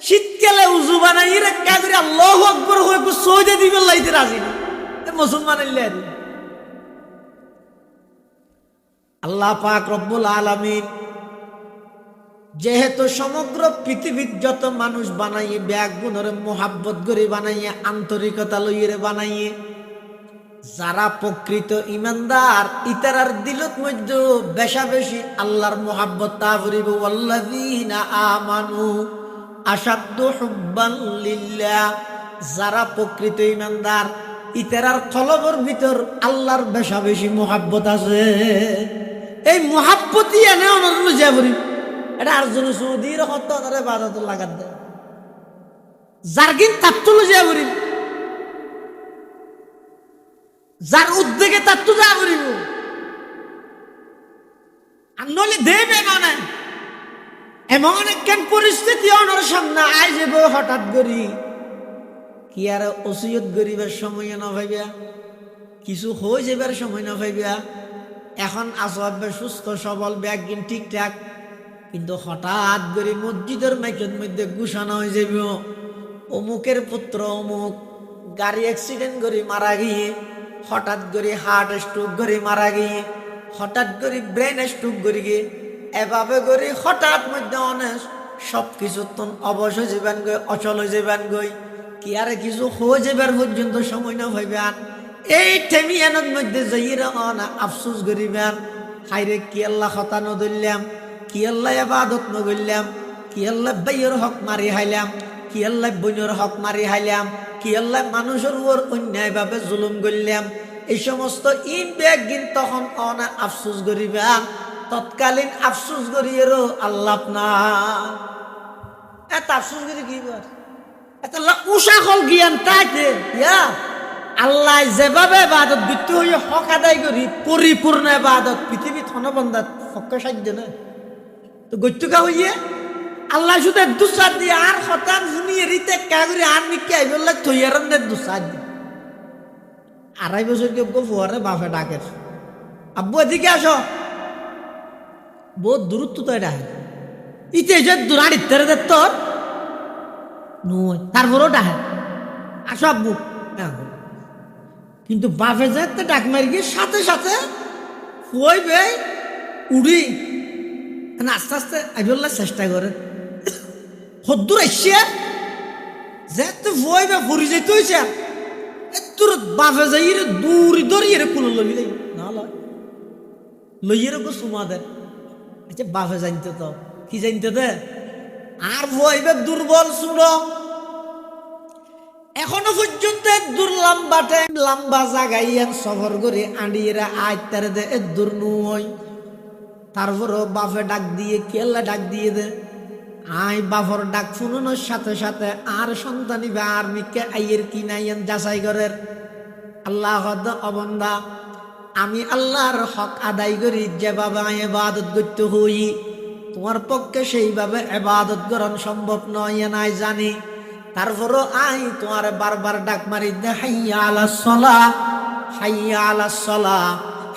শীতকালে উজু বানাই রেখা করে আল্লাহু আকবার হয়ে সৌদে দিবে লাইতে রাজি না মুসলমান। আল্লাহ পাক রব্বুল আলামিন যেহেতু সমগ্র পৃথিবীর যত মানুষ বানাইয়ে ব্যাগ গুণরে মোহাব্বত করে বানাইয়ে আন্তরিকতা লইয়ে বানাইয়ে যারা প্রকৃত ইমানদার ইতারার দিলত মধ্যে বেশা বেশি আল্লাহর মোহাব্বত তা করিব। ওয়াল্লাযীনা আমানু আশাদ্দু হুব্বান লিল্লাহ, যারা প্রকৃত ইমানদার ইতারার কলবের ভিতর আল্লাহর বেশা বেশি মোহাব্বত আছে। এই মোহাব্বতই এনে অনন্য যাবরি এটা আর জন সৌদির হত্যারে বাজাত লাগাত দেয় জার্গিন তাত্তুল যাবরি যার উদ্যোগে তাত্তু যা করিব আর নলে দেবে মানে এমন একখান পরিস্থিতি অনর সামনে আই যাব হঠাৎ করি কি আর ওসিয়ত গরিবের সময় না ভাইবা কিছু হয়ে যাবার সময় না ভাইবা। এখন আসবে সুস্থ সবল ব্যাগিন ঠিকঠাক, কিন্তু হঠাৎ করে মসজিদের মাইকের মধ্যে ঘোষণা হয়ে যাব অমুকের পুত্র অমুক গাড়ি অ্যাক্সিডেন্ট করে মারা গিয়ে, হঠাৎ করে হার্ট স্ট্রোক করে মারা গিয়ে, হঠাৎ করে ব্রেন স্ট্রোক করে গিয়ে, এভাবে করে হঠাৎ মধ্যে অনেক সব কিছু তো অবশ হয়ে যাবেন গই, অচল হয়ে যাবেন গই, কি আর কিছু হয়ে যাবার পর্যন্ত সময় না হইবেন। এই টেমিয়ানের মধ্যে যাইরা না আফসোস করিবেন, হাইরে কি আল্লাহ হতা নদরলাম, কি আল্লাহ ইবাদত নগরলাম, কি আল্লাহ বাইয়ের হক মারি হাইলাম, কি আল্লাহ বইনের হক মারি হাইলাম, কি আল্লাহ মানুষের উপর অন্যায়ভাবে জুলুম করলাম। এই সমস্ত ইন ব্যাগিন তখন অনা আফসোস করিবেন। তৎকালীন আফসোস করিয়েরও আল্লাহ না এত আফসোস করি কি এটা উষা হল জ্ঞান তাইতে ইয়া আল্লাহ যেভাবে ইবাদত দিতে হইয়া হক আদায় করি পরিপূর্ণ ইবাদত পৃথিবীত হনবন্দাত হক সাধ্য না তো গত্যুকা হইয়ে আল্লাহ শুধু দুসাদ দিয়ে আর হতান শুনিয়ে রিতে কাগরি আর নিকে আইবল্লা থইয়ারন দে দুসাদ দি 2.5 বছর কেউ ফুয়ারে বাপে ডাকে আব্বু এদিকে আসো বহুত দূরত্ব তো এটা ইতে যে দুরাড়ি তেরে দে তোর নয় তারপরও ডাকে আসো আব্বু কিন্তু বাপে যেতে ডাক মারি গিয়ে সাথে সাথে ফুয়াইবে উড়ি আস্তে আস্তে আইবল্লা চেষ্টা করে হদ্দুর আসছে যেতে ফুয়াইবে ফুরি যেতে হয়েছে তোর বাপে যাই রে দূরি দড়িয়ে রে কুলো লবি যাই না লইয়ে রে সুমা দে আচ্ছা বাপে জানতে তো কি জানতে দে আর ফুয়াইবে দুর্বল শুনো এখনো পর্যন্ত দূর লম্বা টাইম লম্বা জাগাইয়ান সফর করে আন্ডিয়েরা আইতারে দে দূর নয় তারপরও বাপে ডাক দিয়ে কেল্লা ডাক দিয়ে দে আই বাপর ডাক শুনোনোর সাথে সাথে আর সন্তানিবে আর মিকে আইয়ের কি নাইয়েন যাচাই করের আল্লাহ অবন্দা আমি আল্লাহর হক আদায় করি যেভাবে আমি ইবাদত করতে হই তোমার পক্ষে সেইভাবে ইবাদত করানো সম্ভব নয় নাই জানি তারপরও আই তোমার বারবার ডাক মারি দে হাইয়া আলাস সালাহ হাইয়া আলাস সালাহ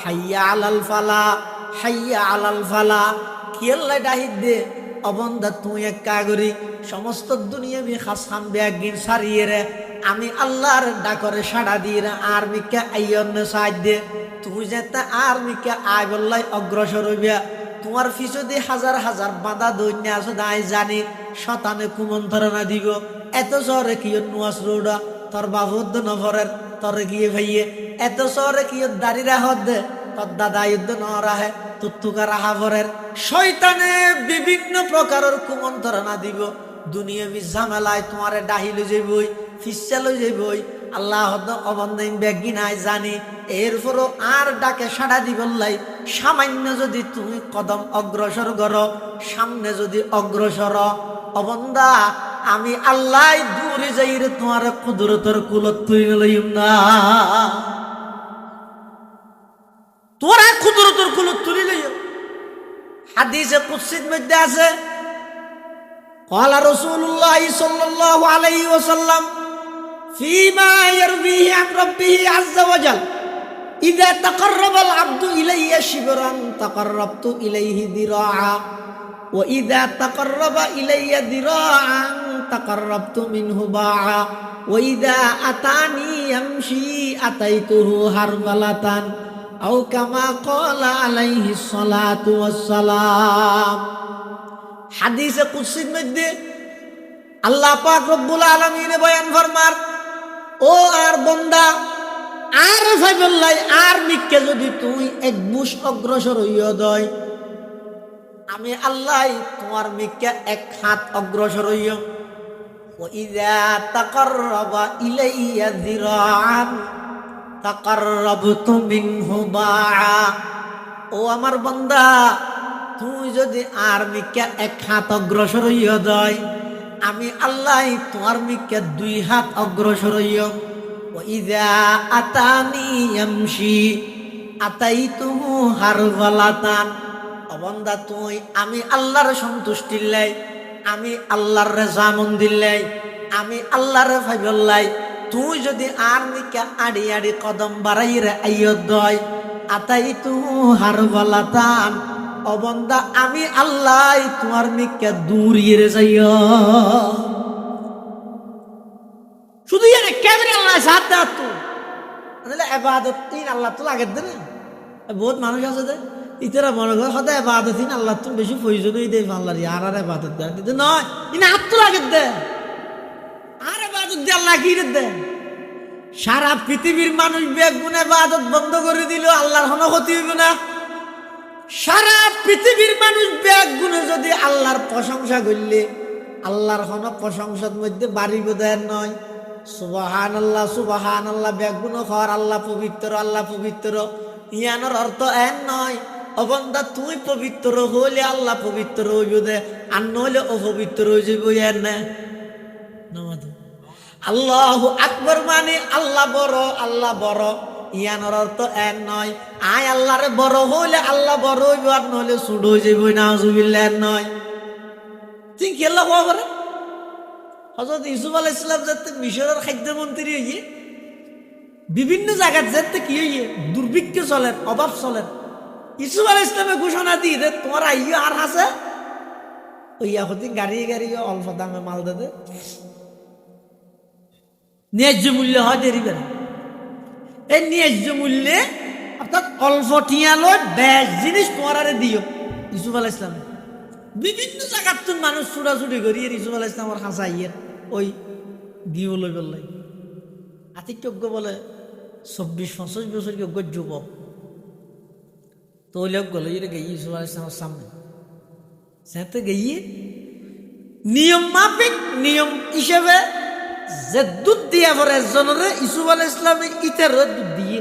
হাইয়া আলাল ফালাহ হাইয়া আলাল ফালাহ কেল্লা ডাহিদ দে অবন্দা তুই এক কাগরি সমস্ত দুনিয়া বি খাসান ব্যাগিন সারিয়ে রে আমি আল্লাহর ডাকরে সাড়া দিয়ে রে আর্মিকে আইয়ন সাহায্য তুই যেতে আর্মিকে আয় বললাই অগ্রসর হইবা তোমার পিছু দিয়ে হাজার হাজার বাঁধা দৈন্য আছে দায় জানি শতানে কুমন্ত্রণা দিব এত শহরে কি নুয়াস রোডা তোর বাবুদ্দ নভরের তোর গিয়ে ভাইয়ে এত শহরে কি দাঁড়িয়ে হদ দে তোর দাদা যুদ্ধ ন রাহে তুত্তুকা রাহা ভরের শয়তানে বিভিন্ন প্রকারের কুমন্ত্রণা দিব দুনিয়া বি ঝামেলায় তোমারে ডাহিল যাইবই ফিসা লই যাইবই আল্লাহ অবন্দাইন ব্যাগি নাই জানি এরপরও আর ডাকে সাড়া দিবল্লাই সামান্য যদি তুমি কদম অগ্রসর করো সামনে যদি অগ্রসর অবন্দা আমি আল্লাহ দূরে যাইরে তোমার কুদরতের কুলত তুই লইম না তোরা কুদরতের কুলত তুলি লইম হাদিসে কুদসির মধ্যে আছে قال رسول الله صلى الله عليه وسلم فيما يرويه عن ربه عز وجل إذا تقرب العبد إلي شبرا تقربت إليه ذراعا وإذا تقرب إلي ذراعا تقربت منه باعا وإذا أتاني يمشي أتيته هرولة أو كما قال عليه الصلاة والسلام হাদিসে কুদসির মধ্যে আল্লাহ পাক রব্বুল আলামিন বয়ান ফরমার ও আর বান্দা আর ফাইবল্লাই আর মিকে যদি তুই এক বুশ অগ্রসর হইয়া দয় আমি আল্লাহ তোমার মিকে এক হাত অগ্রসর হইয়া ওয়া ইযা তাকাররাবা ইলাইয়া যিরাআন তাকাররাবতু মিনহু বা'a ও আমার বান্দা তুই যদি আর মিকে এক হাত অগ্রসর হইয়া দয় আমি আল্লাহ তোমার মিকে 2 হাত অগ্রসর হইয়া ওয়াইদা আতানি ইয়ামশি আতাইতুহু হারওয়ালাতান অবন্দা তুই আমি আল্লাহর সন্তুষ্টির লাই আমি আল্লাহর রেজামন্দির লাই আমি আল্লাহর ফাইবল্লাই তুই যদি আর মিকে আড়ি আড়ি কদম বাড়াইরে আইয় দয় আতাইতুহু হারওয়ালাতান অবন্দা আমি আল্লাহ তোমার মিকে দূরিয়ে যাইয়া শুধু এর কেমনে আল্লাহ সাথ দাও তো তাহলে ইবাদত তিন আল্লাহ তো লাগে দে না বহুত মানুষ আছে দে ইতরা মনে করে সদায় ইবাদত তিন আল্লাহ তো বেশি প্রয়োজনই দেই আল্লাহর আর ইবাদত দে নয় ইনা হাত তো লাগে দে আর ইবাদত দে আল্লাহ কি দে সারা পৃথিবীর মানুষ বেগুন ইবাদত বন্ধ করে দিল আল্লাহর কোনো ক্ষতি হইব না সারা পৃথিবীর মানুষ ব্যাগ গুণে যদি আল্লাহর প্রশংসা করলে আল্লাহর কোন প্রশংসার মধ্যে বাড়ি বোধের নয় সুবহানাল্লাহ ব্যাগ গুণ হর আল্লাহ পবিত্র ইয়ানোর অর্থ এন নয় অবন্দা তুই পবিত্র হইলে আল্লাহ পবিত্র হইব দে আর নইলে অপবিত্র হয়ে যাবো এর না আল্লাহু আকবার মানে আল্লাহ বড়, আল্লাহ বড়, ইয়ানোর অর্থ এক নয়। আয় আল্লাহরে বড় হইলে আল্লাহ বড় হইব, আর নইলে ছোট হয়ে যাইব, নাউজুবিল্লাহ নয়। তুই কি আল্লাহ হওয়া পারে? হযরত ইউসুফ আলাইহিস সালাম যাতে মিশরের খাদ্যমন্ত্রী হইয়ে বিভিন্ন জায়গায় যেতে কি হইয়ে দুর্ভিক্ষ চলেন, অভাব চলেন, ইউসুফ আলাইহিস সালামে ঘোষণা দিয়ে দে তোমার আইয় আর আছে ওই ইয়াহুদি গাড়ি গাড়ি অল্প দামে মাল দে, ন্যায্য মূল্য হয় দেরিবেন। এই ন্যায্য মূল্যে অর্থাৎ অল্প টিয়া লয় বেশ জিনিস তোমার আরে দিও। ইউসুফ আলাইহিস সালাম বিভিন্ন জায়গার তুন মানুষ ছুটাছুটি করি, ইউসুফ আলাইহিস সালামের হাসা ইয়ের ওই দিও লই বললাই। আতিক্যজ্ঞ বলে 24-25 বছর যোগ্য যুবক তো লোক গেল গিয়ে ইউসুফ আলাইহিস সালামের সামনে সেতে গিয়ে নিয়ম মাফিক নিয়ম হিসেবে যে দুধ দিয়া পরে একজনের ইউসুফ আলাইহিস সালামে ইটার দুধ দিয়ে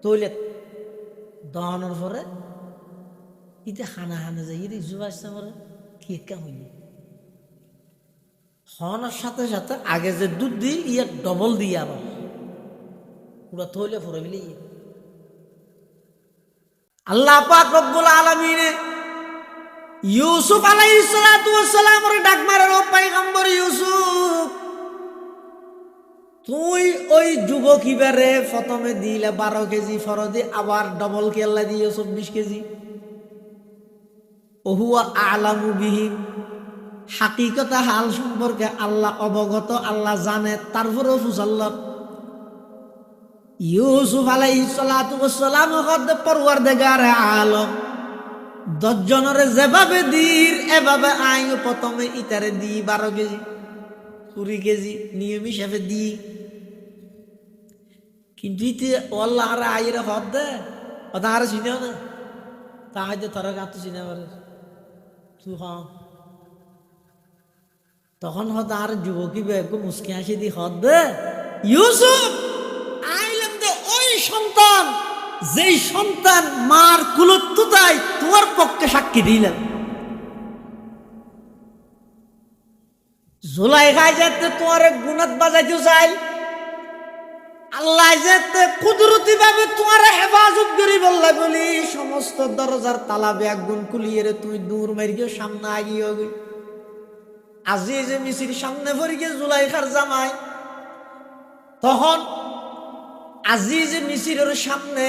তৈলেত দহনের পরে ইতে হানা হানা যাই ইউসুফ আলাইহিস সালামের কি কাম হইল হওয়ার সাথে সাথে আগে যে দুধ দিই ইয়ে ডবল দিয়ে আবার পুরা তৈলে পরে মিলে আল্লাহ পাক রব্বুল আলামিনে ইউসুফ আলাইহিস সালাতু ওয়াস সালামের ডাক মারার ও পয়গম্বর ইউসুফ তুই ওই যুবক ইবারে প্রথমে দিলে 12 কেজি ফরদে আবার ডবল কেল্লা দিয়ে 24 কেজি ওহুয়া আলামু বিহিম হাকিকতা হাল সম্পর্কে আল্লাহ অবগত, আল্লাহ জানে, তারপরেও ফুসাল্লাহ ইউসুফ আলাইহিস সালাতু ওয়াস সালাম হদ পরওয়ারদিগার আলম 10 জনের যেভাবে দির এভাবে আই প্রথমে ইতারে দি 12 কেজি 20 কেজি নিয়ম হিসাবে দি, কিন্তু ইতে আল্লাহ আর আইরে হদ দে ওটা আর চিনেও না তাহাজে তোরা গাতো চিনে পারে তুই হ তখন হদ আর যুবকী বেগম মুস্কি হাসি দি হদ দে ইউসুফ আইলাম দে ওই সন্তান যেই সন্তান মার কুলত্তুতাই তোমার পক্ষে সাক্ষী দিলেন। জুলাইখায় যেতে তোমার গুনাত বাজাইতে চাই, আল্লাহ যেতে কুদরতি ভাবে তোমার হেফাজত করি বললা বলি সমস্ত দরজার তালা বেগুন কুলিয়ে রে তুই দূর মারিয়ে সামনে আগিয়ে গই। আজি যে মিছির সামনে পড়ি গিয়ে জুলাইখার জামাই তখন আজি যে মিছিরের সামনে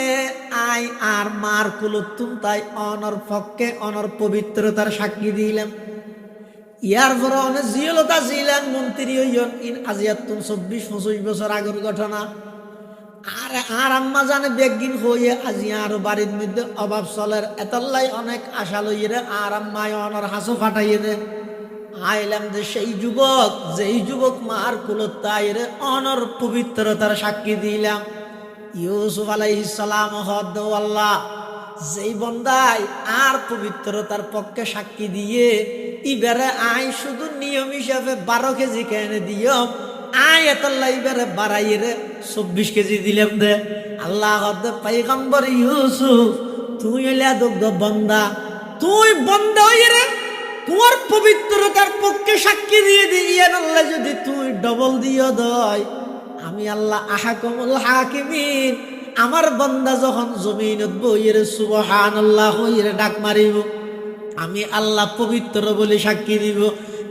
আই আর মার কুলতুম তাই অনর পক্ষে অনর পবিত্রতার সাক্ষী দিলাম। ইয়ার পরে অনেক জিয়লতা ছিলেন মন্ত্রী হইন ইন আজিয়াতুন 24-25 বছর আগের ঘটনা। আর আম্মা জানে বেগিন হইয়ে আজি আর বাড়ির মধ্যে অভাব চলের এতলাই অনেক আশা লইয়ে আর আম্মায় অনর হাসো ফাটাইয়ে দে আইলাম যে সেই যুবক যেই যুবক মার কুলত তাই রে অনর পবিত্রতার সাক্ষী দিলাম। ইউসুফ আলাইহিস সালাম হদ আল্লাহ যেই বন্দাই আর পবিত্রতার পক্ষে সাক্ষী দিয়ে ইবারে আই শুধু নিয়ম হিসাবে 12 কেজি কেনে দিও আই এতলা ইবারে বাড়াইয়ে রে 24 কেজি দিলাম দে। আল্লাহ হদ পয়গম্বর ইউসুফ তুই এলা দুগ্ধ বন্দা, তুই বন্দা হইয়ে রে তোমার পবিত্রতার পক্ষে সাক্ষী দিয়ে দিয়ে আল্লাহ যদি তুই ডবল দিও দয় আমি আল্লাহ আহকামুল হাকিমিন আমার বান্দা যখন জমিনত বইরে সুবহানাল্লাহ হইরে ডাক মারিব আমি আল্লাহ পবিত্র বলে সাক্ষী দিব।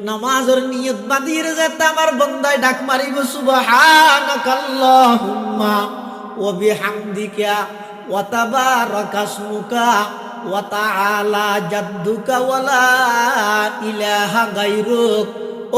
নামাজের নিয়ত বাঁধিয়ে যেতে আমার বান্দায় ডাক মারিব সুবহানাকাল্লাহুম্মা ওয়া বিহামদিকা ওয়া তাবারাকা ইসমুকা ওয়া তাআলা জাদ্দুকা ওয়া লা ইলাহা গায়রুক।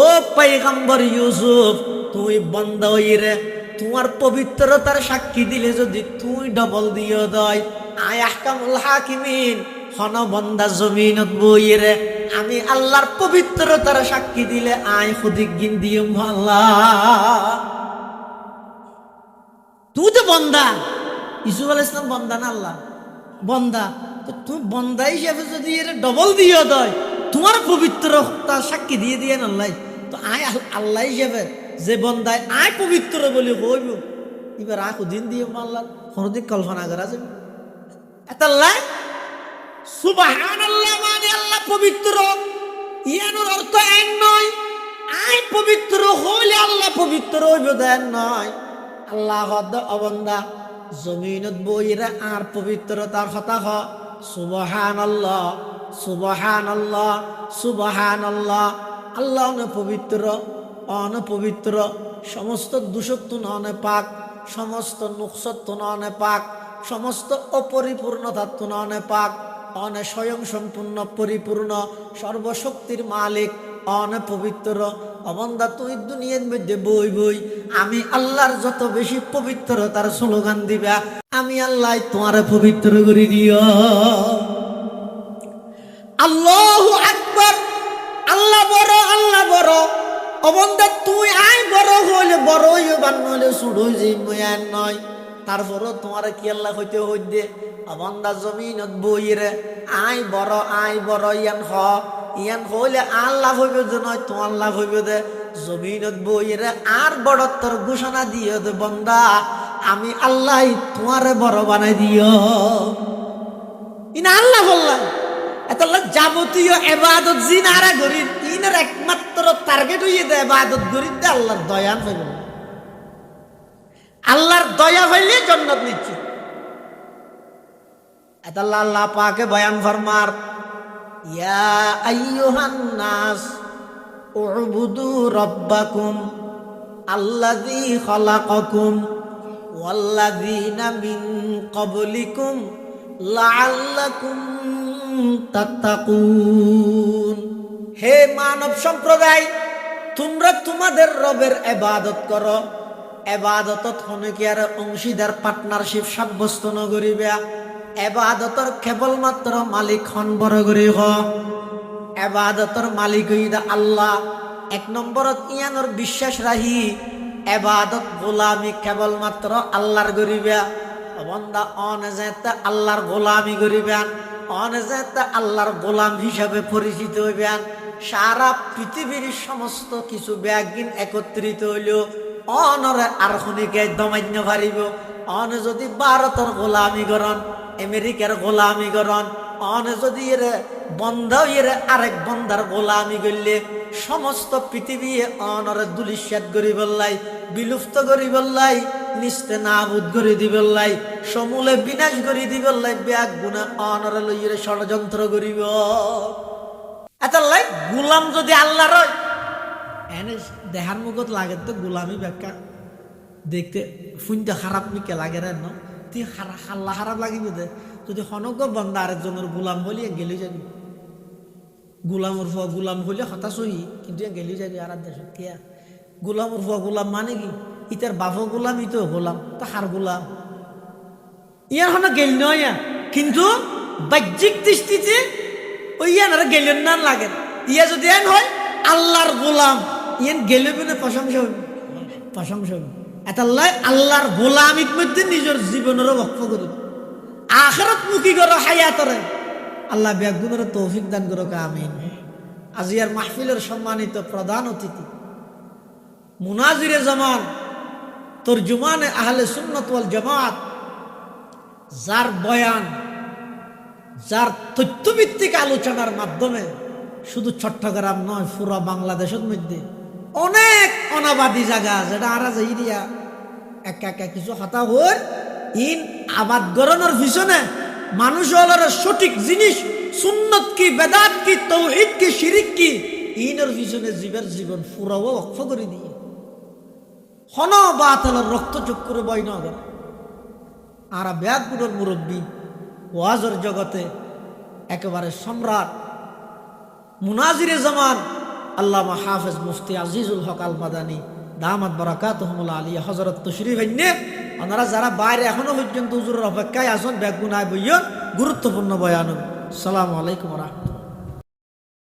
ও পয়গম্বর ইউসুফ তুই বান্দা হইরে তোমার পবিত্রতার সাক্ষী দিলে যদি তুই ডবল দিও দয় আয় আহকামুল হাকিমিন হন বন্দা জমিনত বইরে আমি আল্লাহর পবিত্রতার সাক্ষী দিলে আয় খুদিক গিন দিও আল্লাহ। তুই তো বন্দা, ইউসুফ আলাইহিস সালাম বন্দা না আল্লাহ বন্দা, তো তুই বন্দা হিসেবে যদি এর ডবল দিও দয় তোমার পবিত্রতার সাক্ষী দিয়ে দিয়ে আল্লাহ তো আয় আল্লাহ হিসেবে যে বন্দায় আয় পবিত্র বলে হইব এবার আখ দিন দিয়ে আল্লাহ হরদিক কল্পনা করা যাবে এতাল্লাহ সুবহানাল্লাহ মানে আল্লাহ পবিত্র ইয়ানোর অর্থ এক নয় আয় পবিত্র হইলে আল্লাহ পবিত্র হইব দেন নয় আল্লাহ অবন্দা জমিনত বইরা আর পবিত্রতার কথা হ সুবহানাল্লাহ সুবহানাল্লাহ সুবহানাল্লাহ। আল্লাহ পবিত্র অনপবিত্র সমস্ত দূষত্ব ননে পাক, সমস্ত নুকসত্ব ননে পাক, সমস্ত অপরিপূর্ণতাত্ব ননে পাক, অনে স্বয়ং সম্পূর্ণ পরিপূর্ণ সর্বশক্তির মালিক অনপবিত্র অবন্দা তুই দুনিয়ার মধ্যে বই বই আমি আল্লাহর যত বেশি পবিত্রতার স্লোগান দিবা আমি আল্লাহ তোমার পবিত্র করে দিও। আল্লাহু আকবার, আল্লাহ বড়, আল্লাহ বড়। অবন্দা তুই আই বড় হইলে বড় হইও বান নইলে ছোট হইছে ময়ান নয়। তারপরও তোমার কি আল্লাহ হইতে হইতে অবন্দা জমিনত বইরে আই বড় ইয়ান হইলে আল্লাহ হইবে যে নয় তোমার লাভ হইবে দে জমিনত বইরে আর বড়ত্বর ঘোষণা দিও দে বন্দা আমি আল্লাহ তোমারে বড় বানাই দিও। ইনা আল্লাহ বললাম এতলা যাবতীয় এবাদত জিনারা গরিব ইনার একমাত্র টার্গেট হইয়ে দেয় এবাদত গরিব দে আল্লাহর দয়া হইল, আল্লাহর দয়া হইলে জান্নাত নিশ্চিত। এতলা আল্লাহ পাকে বয়ান ফরমার ইয়া আইয়ুহান নাস উবুদু রাব্বাকুম আল্লাযী খালাকাকুম ওয়াল্লাযীনা মিন ক্বাবলিকুম লাআল্লাকুম তাত্তাকুন। হে মানব সম্প্রদায় তোমরা তোমাদের রবের ইবাদত করো। ইবাদতত হনকি আর অংশীদার পার্টনারশিপ সাব্যস্ত নগরিবা। এবাদতর কেবলমাত্র মালিক হন বড় করে হ। এবাদতর মালিক হইদা আল্লাহ। এক নম্বরত ইয়ানোর বিশ্বাস রাহি এবাদত গোলামি কেবলমাত্র আল্লাহর গরিবা। বন্দা অনেজাতে আল্লাহর গোলামি করিবেন, অনেজাতে আল্লাহর গোলাম হিসাবে পরিচিত হইবেন। সারা পৃথিবীর সমস্ত কিছু ব্যাগিন একত্রিত হইলেও অনরে আর খনিকে দমান্য পারিব। অন যদি ভারতের গোলামি করন, আমেরিকার গোলামি করন, অনে যদি এর বন্ধ এর আরেক বন্ধার গোলামি করলে সমস্ত পৃথিবী অনরে দুলিশ্বাত করি বললাই, বিলুপ্ত করি বললাই, নিস্তে নাবুদ করে দিবল্লাই, সমূলে বিনাশ করে দিবল্লাই, ব্যাগ গুণা অনরে লইয়ে ষড়যন্ত্র করিব। এত লাই গোলাম যদি আল্লাহর হয় এনে দেহার মুখত লাগে তো গোলামি ব্যাখ্যা দেখতে ফুনতে খারাপ মিকে লাগে রে ন তুই হাল্লা খারাপ লাগিব দে যদি হনক বন্ধা আরেকজনের গোলাম বলিয়ে গেলি যাবি। গোলামর ফুয়া গোলাম হইলে হতাশ হই কিন্তু গেলি যাবি আর দেশ কিয়া গোলামর ফুয়া গোলাম মানে কি ইতার বাপ গোলাম ইতো গোলাম তা হার গোলাম ইয়ার হন গেল নয় কিন্তু বাহ্যিক দৃষ্টিতে ওই ইয়ানারা গেলেন না লাগে। ইয়া যদি এন হয় আল্লাহর গোলাম ইয়ান গেলে বিনে প্রশংসা হইব, প্রশংসা হইব। এতাল্লাই আল্লাহর গোলামির মধ্যে নিজের জীবনেরও বক্ষ করিব। আখিরাত মুখী করো হায়াতরে আল্লাহ ব্যাগুনের তৌফিক দান করো আমিন। আজিয়ার মাহফিলের সম্মানিত প্রধান অতিথি মুনাজিরে জামান তরজুমানে আহলে সুন্নাত ওয়াল জামাত, যার বয়ান যার তথ্যভিত্তিক আলোচনার মাধ্যমে শুধু চট্টগ্রাম নয় পুরো বাংলাদেশের মধ্যে অনেক অনাবাদী জায়গা যেটা আর দিয়া একা একা কিছু হতা হই ইন আবাদ গরনের পিছনে মানুষ হলার সঠিক জিনিস সুন্নত কি বেদাত কি তৌহিদ কি শিরিক কি ইনের পিছনে জীবন পুরাও অক্ষ করে দিয়ে হন বাতলের রক্ত চক্ষুরে বই নগর আর ব্যাগগুলোর মুরব্বী ওয়াজর জগতে একেবারে সম্রাট মুনাজিরে জামান আল্লামা হাফেজ মুফতি আজিজুল হক আল মাদানী দামাত বারাকাতুহুমুল আলিয়া হযরত তশরীফ আইনে ওনারা যারা বাইরে এখনো পর্যন্ত হুজুরের অপেক্ষায় আসুন ব্যাগুনায় বইয়ন গুরুত্বপূর্ণ বয়ান। আসসালামু আলাইকুম ওয়া রাহমাতুল্লাহ।